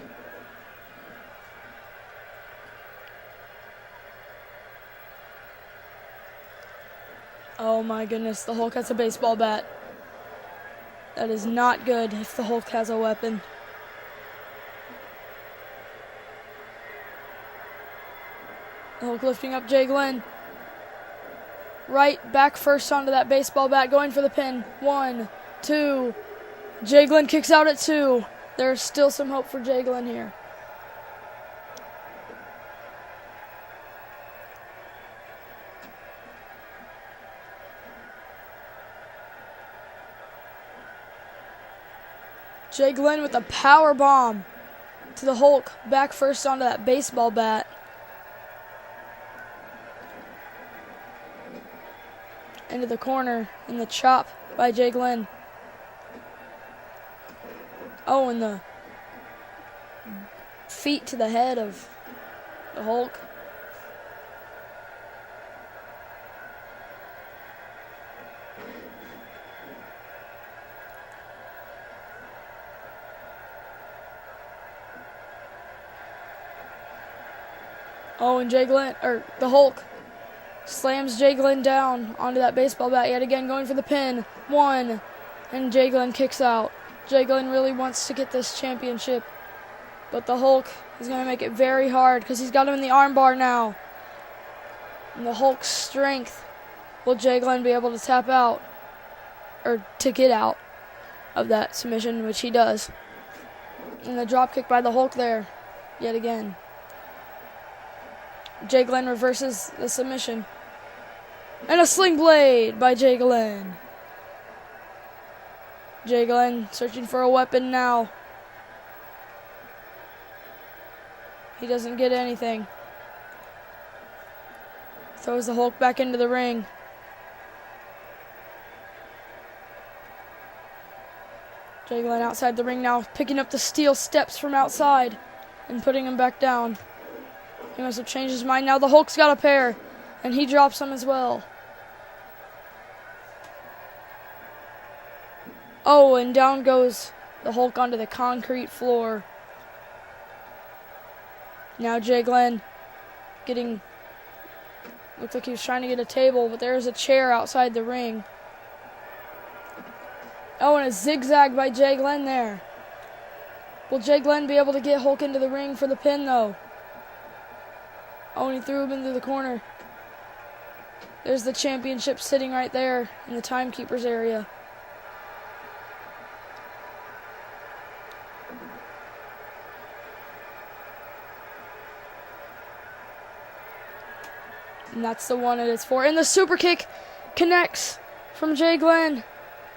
Oh my goodness, the Hulk has a baseball bat. That is not good if the Hulk has a weapon. The Hulk lifting up Jay Glenn. Right back first onto that baseball bat, going for the pin. 1, 2. Jay Glenn kicks out at 2. There's still some hope for Jay Glenn here. Jay Glenn with a power bomb to the Hulk, back first onto that baseball bat. Into the corner, and the chop by Jay Glenn. Oh, and the feet to the head of the Hulk. Oh, and the Hulk slams Jay Glenn down onto that baseball bat yet again, going for the pin. 1, and Jay Glenn kicks out. Jay Glenn really wants to get this championship, but the Hulk is going to make it very hard because he's got him in the armbar now. And the Hulk's strength, will Jay Glenn be able to tap out, or to get out of that submission, which he does. And the drop kick by the Hulk there, yet again. Jay Glenn reverses the submission. And a sling blade by Jay Glenn. Jay Glenn searching for a weapon now. He doesn't get anything. Throws the Hulk back into the ring. Jay Glenn outside the ring now, picking up the steel steps from outside and putting him back down. He must have changed his mind. Now the Hulk's got a pair, and he drops them as well. Oh, and down goes the Hulk onto the concrete floor. Now Jay Glenn looked like he was trying to get a table, but there's a chair outside the ring. Oh, and a zigzag by Jay Glenn there. Will Jay Glenn be able to get Hulk into the ring for the pin, though? Oh, and he threw him into the corner. There's the championship sitting right there in the timekeeper's area. And that's the one it is for. And the super kick connects from Jay Glenn.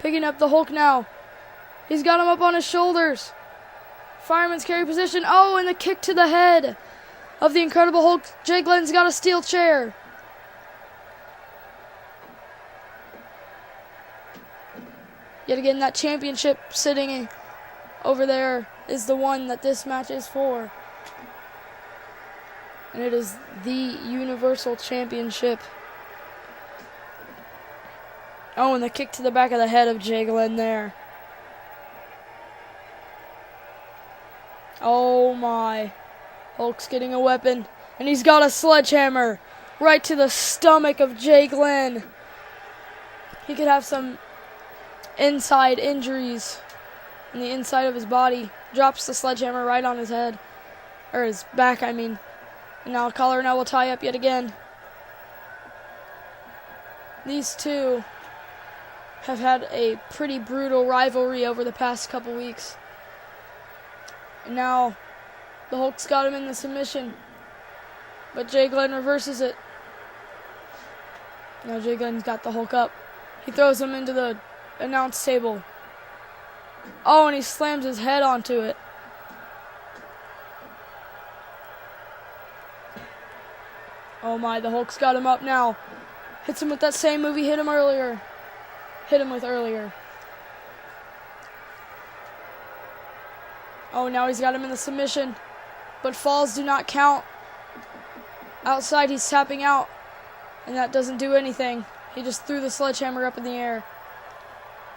Picking up the Hulk now. He's got him up on his shoulders. Fireman's carry position. Oh, and the kick to the head of the Incredible Hulk. Jay Glenn's got a steel chair. Yet again, that championship sitting over there is the one that this match is for. And it is the Universal Championship. Oh, and the kick to the back of the head of Jay Glenn there. Oh my. Hulk's getting a weapon. And he's got a sledgehammer right to the stomach of Jay Glenn. He could have some inside injuries in the inside of his body. Drops the sledgehammer right on his head. Or his back, I mean. And now collar and elbow tie up yet again. These two have had a pretty brutal rivalry over the past couple weeks. And now the Hulk's got him in the submission. But Jay Glenn reverses it. Now Jay Glenn's got the Hulk up. He throws him into the announce table. Oh, and he slams his head onto it. Oh my, the Hulk's got him up now. Hits him with that same move he hit him with earlier. Oh, now he's got him in the submission. But falls do not count. Outside, he's tapping out. And that doesn't do anything. He just threw the sledgehammer up in the air.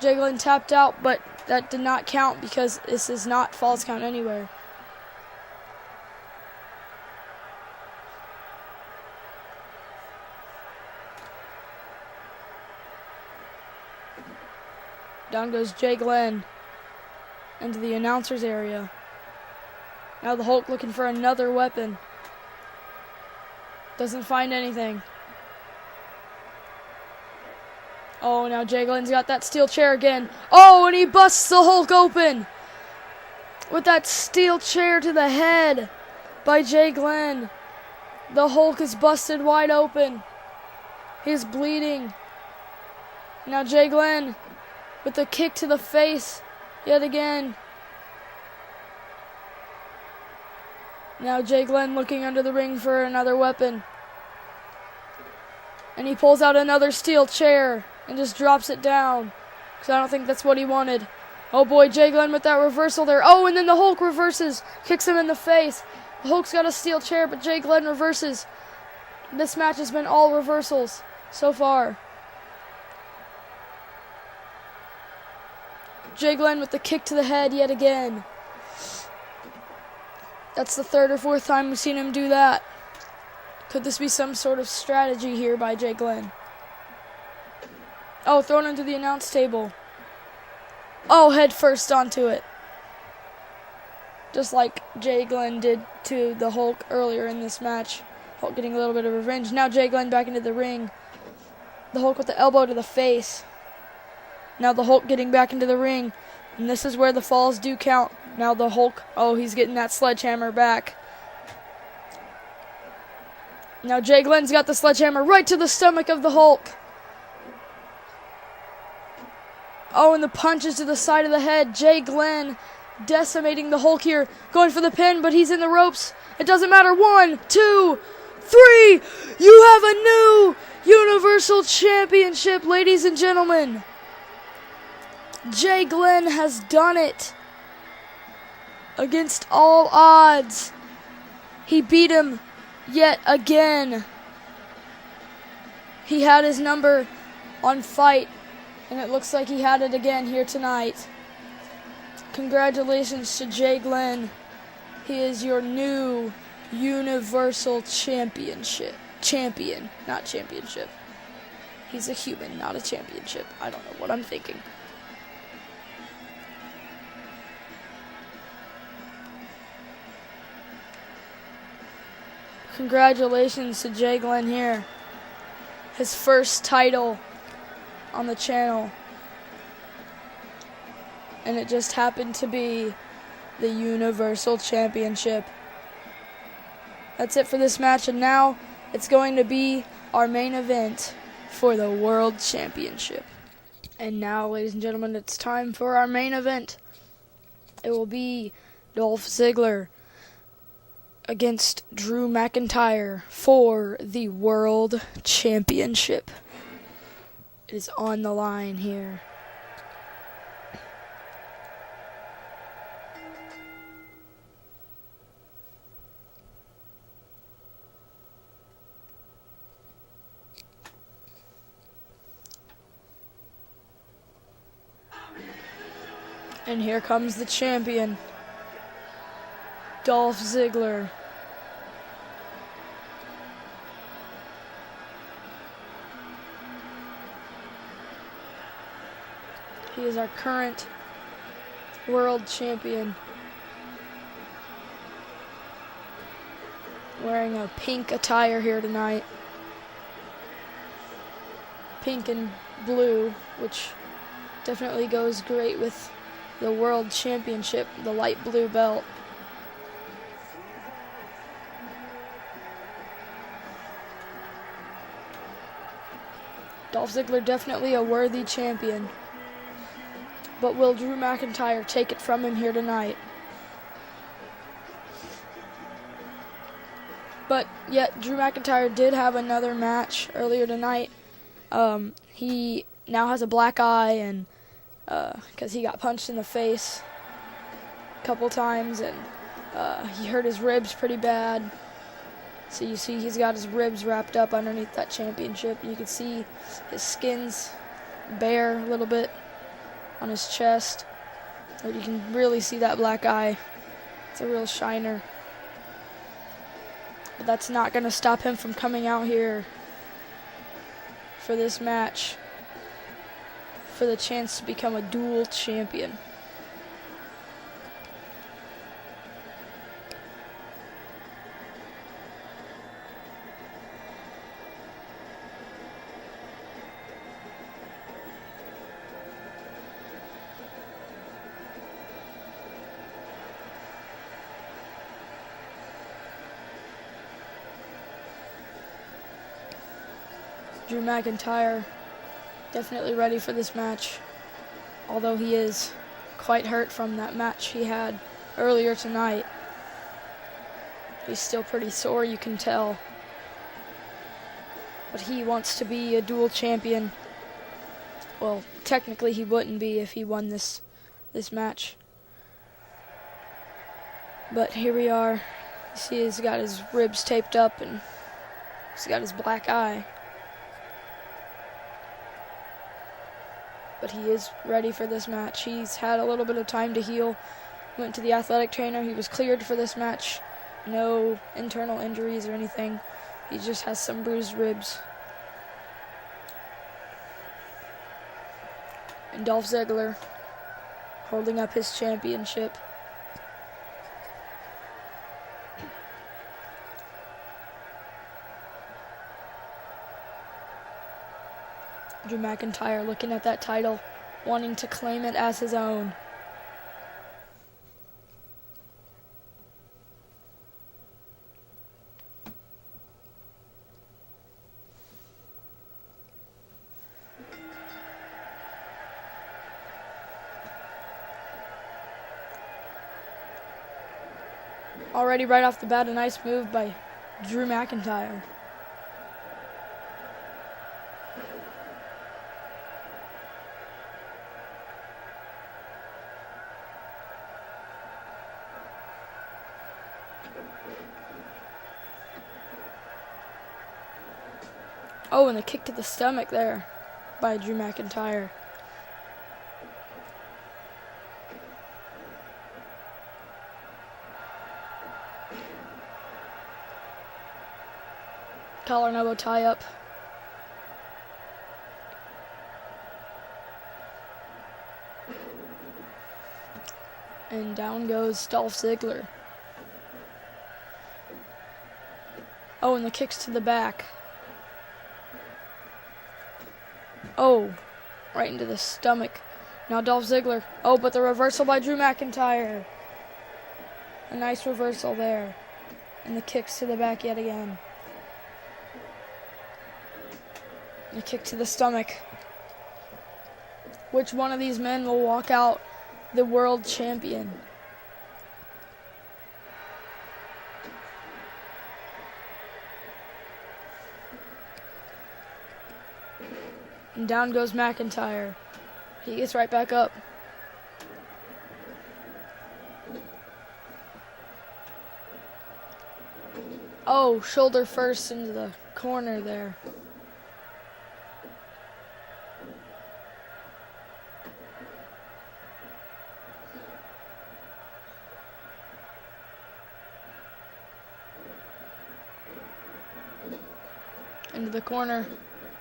Jay Glenn tapped out, but that did not count because this is not falls count anywhere. Down goes Jay Glenn into the announcer's area. Now the Hulk looking for another weapon. Doesn't find anything. Oh, now Jay Glenn's got that steel chair again. Oh, and he busts the Hulk open with that steel chair to the head by Jay Glenn. The Hulk is busted wide open. He's bleeding. Now Jay Glenn with the kick to the face yet again. Now Jay Glenn looking under the ring for another weapon. And he pulls out another steel chair and just drops it down. Because I don't think that's what he wanted. Oh boy, Jay Glenn with that reversal there. Oh, and then the Hulk reverses. Kicks him in the face. The Hulk's got a steel chair, but Jay Glenn reverses. This match has been all reversals so far. Jay Glenn with the kick to the head yet again. That's the third or fourth time we've seen him do that. Could this be some sort of strategy here by Jay Glenn? Oh, thrown into the announce table. Oh, head first onto it. Just like Jay Glenn did to the Hulk earlier in this match. Hulk getting a little bit of revenge. Now Jay Glenn back into the ring. The Hulk with the elbow to the face. Now the Hulk getting back into the ring. And this is where the falls do count. Now the Hulk, oh, he's getting that sledgehammer back. Now Jay Glenn's got the sledgehammer right to the stomach of the Hulk. Oh, and the punches to the side of the head. Jay Glenn decimating the Hulk here. Going for the pin, but he's in the ropes. It doesn't matter. 1, 2, 3. You have a new Universal Championship, ladies and gentlemen. Jay Glenn has done it. Against all odds. He beat him yet again. He had his number on Fight, and it looks like he had it again here tonight. Congratulations to Jay Glenn. He is your new Universal champion, not championship. He's a human, not a championship. I don't know what I'm thinking. Congratulations to Jay Glenn here. His first title on the channel. And it just happened to be the Universal Championship. That's it for this match, and now it's going to be our main event for the World Championship. And now, ladies and gentlemen, it's time for our main event. It will be Dolph Ziggler against Drew McIntyre for the World Championship. It is on the line here. And here comes the champion, Dolph Ziggler. He is our current world champion. Wearing a pink attire here tonight. Pink and blue, which definitely goes great with the World Championship, the light blue belt. Dolph Ziggler definitely a worthy champion. But will Drew McIntyre take it from him here tonight? But yet Drew McIntyre did have another match earlier tonight. He now has a black eye, and because he got punched in the face a couple times, and he hurt his ribs pretty bad. So you see he's got his ribs wrapped up underneath that championship. You can see his skin's bare a little bit on his chest. But you can really see that black eye. It's a real shiner. But that's not going to stop him from coming out here for this match, for the chance to become a dual champion. Drew McIntyre definitely ready for this match, although he is quite hurt from that match he had earlier tonight. He's still pretty sore, you can tell. But he wants to be a dual champion. Well, technically he wouldn't be if he won this match. But here we are. You see he's got his ribs taped up and he's got his black eye. But he is ready for this match. He's had a little bit of time to heal. Went to the athletic trainer. He was cleared for this match. No internal injuries or anything. He just has some bruised ribs. And Dolph Ziggler holding up his championship. Drew McIntyre looking at that title, wanting to claim it as his own. Already right off the bat, a nice move by Drew McIntyre. Oh, and the kick to the stomach there by Drew McIntyre. Collar and elbow tie up. And down goes Dolph Ziggler. Oh, and the kicks to the back. Oh, right into the stomach. Now Dolph Ziggler. Oh, but the reversal by Drew McIntyre. A nice reversal there. And the kicks to the back yet again. And a kick to the stomach. Which one of these men will walk out the world champion? And down goes McIntyre. He gets right back up. Oh, shoulder first into the corner there. Into the corner.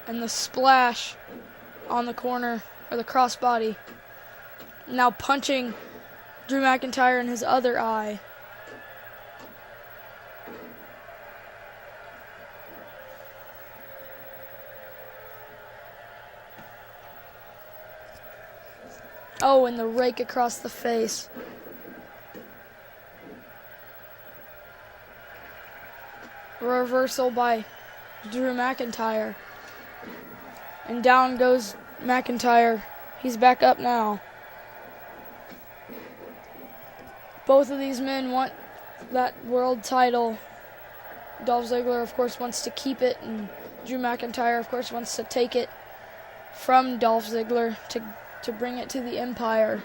And the splash on the corner, or the crossbody. Now punching Drew McIntyre in his other eye. Oh, and the rake across the face. Reversal by Drew McIntyre. And down goes McIntyre. He's back up now. Both of these men want that world title. Dolph Ziggler, of course, wants to keep it, and Drew McIntyre, of course, wants to take it from Dolph Ziggler to bring it to the Empire.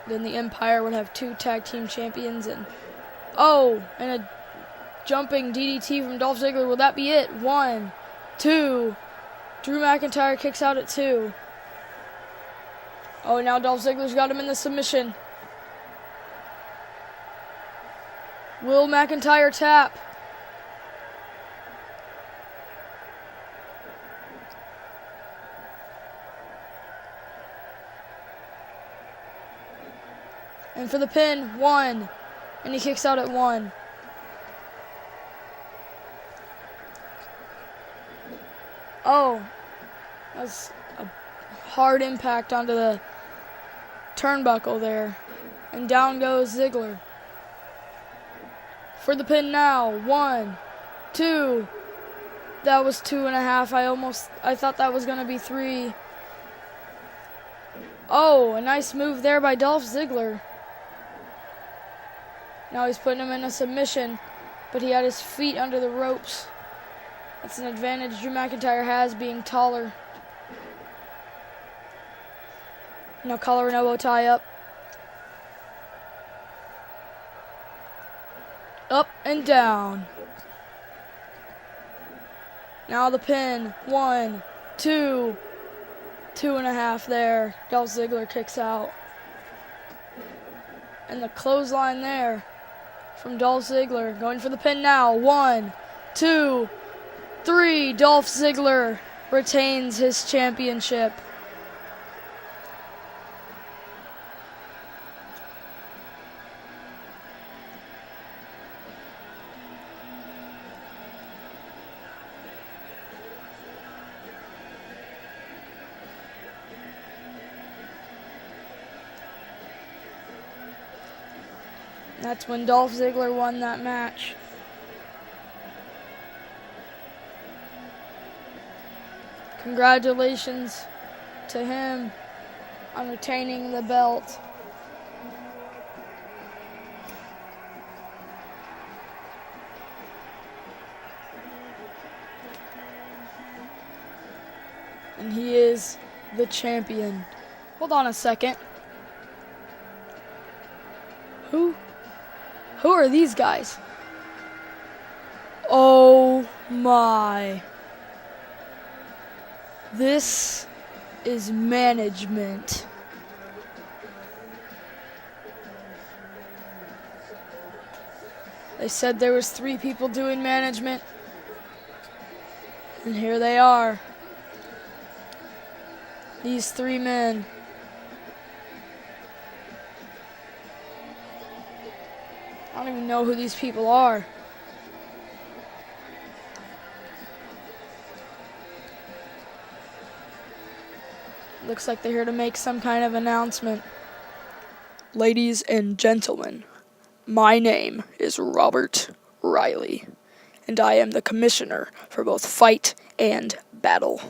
Then the Empire would have 2 tag team champions, and a jumping DDT from Dolph Ziggler. Will that be it? 1, 2. Drew McIntyre kicks out at 2. Oh, now Dolph Ziggler's got him in the submission. Will McIntyre tap? And for the pin, 1. And he kicks out at 1. Oh, that was a hard impact onto the turnbuckle there. And down goes Ziggler. For the pin now. 1, 2. That was 2.5. I thought that was going to be 3. Oh, a nice move there by Dolph Ziggler. Now he's putting him in a submission, but he had his feet under the ropes. That's an advantage Drew McIntyre has, being taller. Now collar and elbow tie up. Up and down. Now the pin. 1, 2. 2.5 there. Dolph Ziggler kicks out. And the clothesline there from Dolph Ziggler. Going for the pin now. 1, 2, 3. Dolph Ziggler retains his championship. That's when Dolph Ziggler won that match. Congratulations to him. on retaining the belt. And he is the champion. Hold on a second. Who are these guys? Oh my. This is management. They said there was 3 people doing management. And here they are. These 3 men. I don't even know who these people are. Looks like they're here to make some kind of announcement. Ladies and gentlemen, my name is Robert Riley, and I am the commissioner for both Fight and Battle.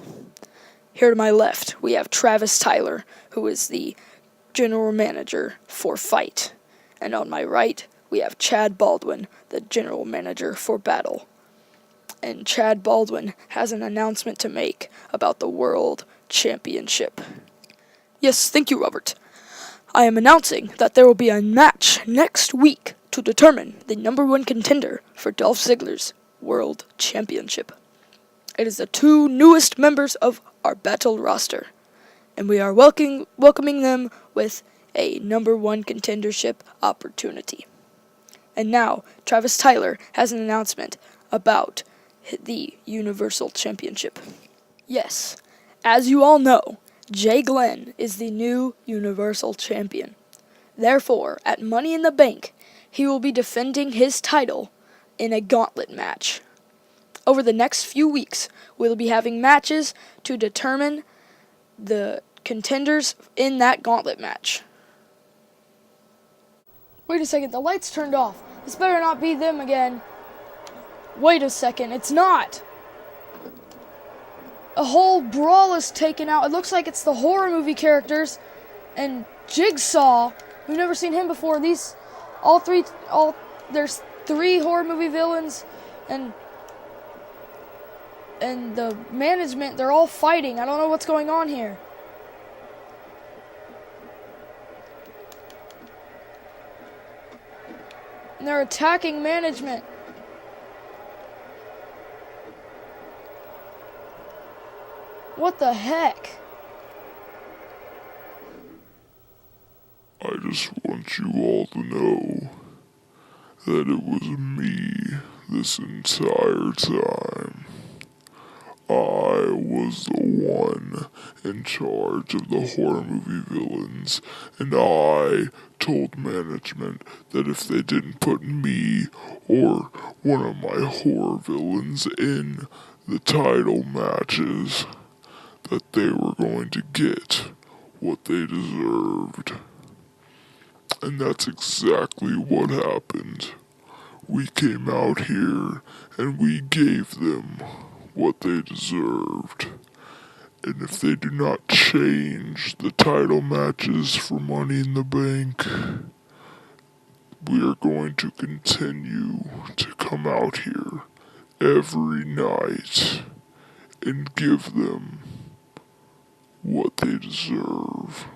Here to my left, we have Travis Tyler, who is the general manager for Fight. And on my right, we have Chad Baldwin, the general manager for Battle. And Chad Baldwin has an announcement to make about the World Championship. Yes, thank you, Robert. I am announcing that there will be a match next week to determine the #1 contender for Dolph Ziggler's World Championship. It is the 2 newest members of our Battle roster, and we are welcoming them with a #1 contendership opportunity. And now, Travis Tyler has an announcement about the Universal Championship. Yes, as you all know, Jay Glenn is the new Universal Champion. Therefore, at Money in the Bank, he will be defending his title in a gauntlet match. Over the next few weeks, we'll be having matches to determine the contenders in that gauntlet match. Wait a second, the lights turned off. This better not be them again. Wait a second, it's not. A whole brawl is taken out. It looks like it's the horror movie characters and Jigsaw. We've never seen him before. There's 3 horror movie villains and the management, they're all fighting. I don't know what's going on here. And they're attacking management. What the heck? I just want you all to know that it was me this entire time. I was the one in charge of the horror movie villains, and I told management that if they didn't put me or one of my horror villains in the title matches, that they were going to get what they deserved. And that's exactly what happened. We came out here and we gave them what they deserved. And if they do not change the title matches for Money in the Bank, we are going to continue to come out here every night and give them what they deserve.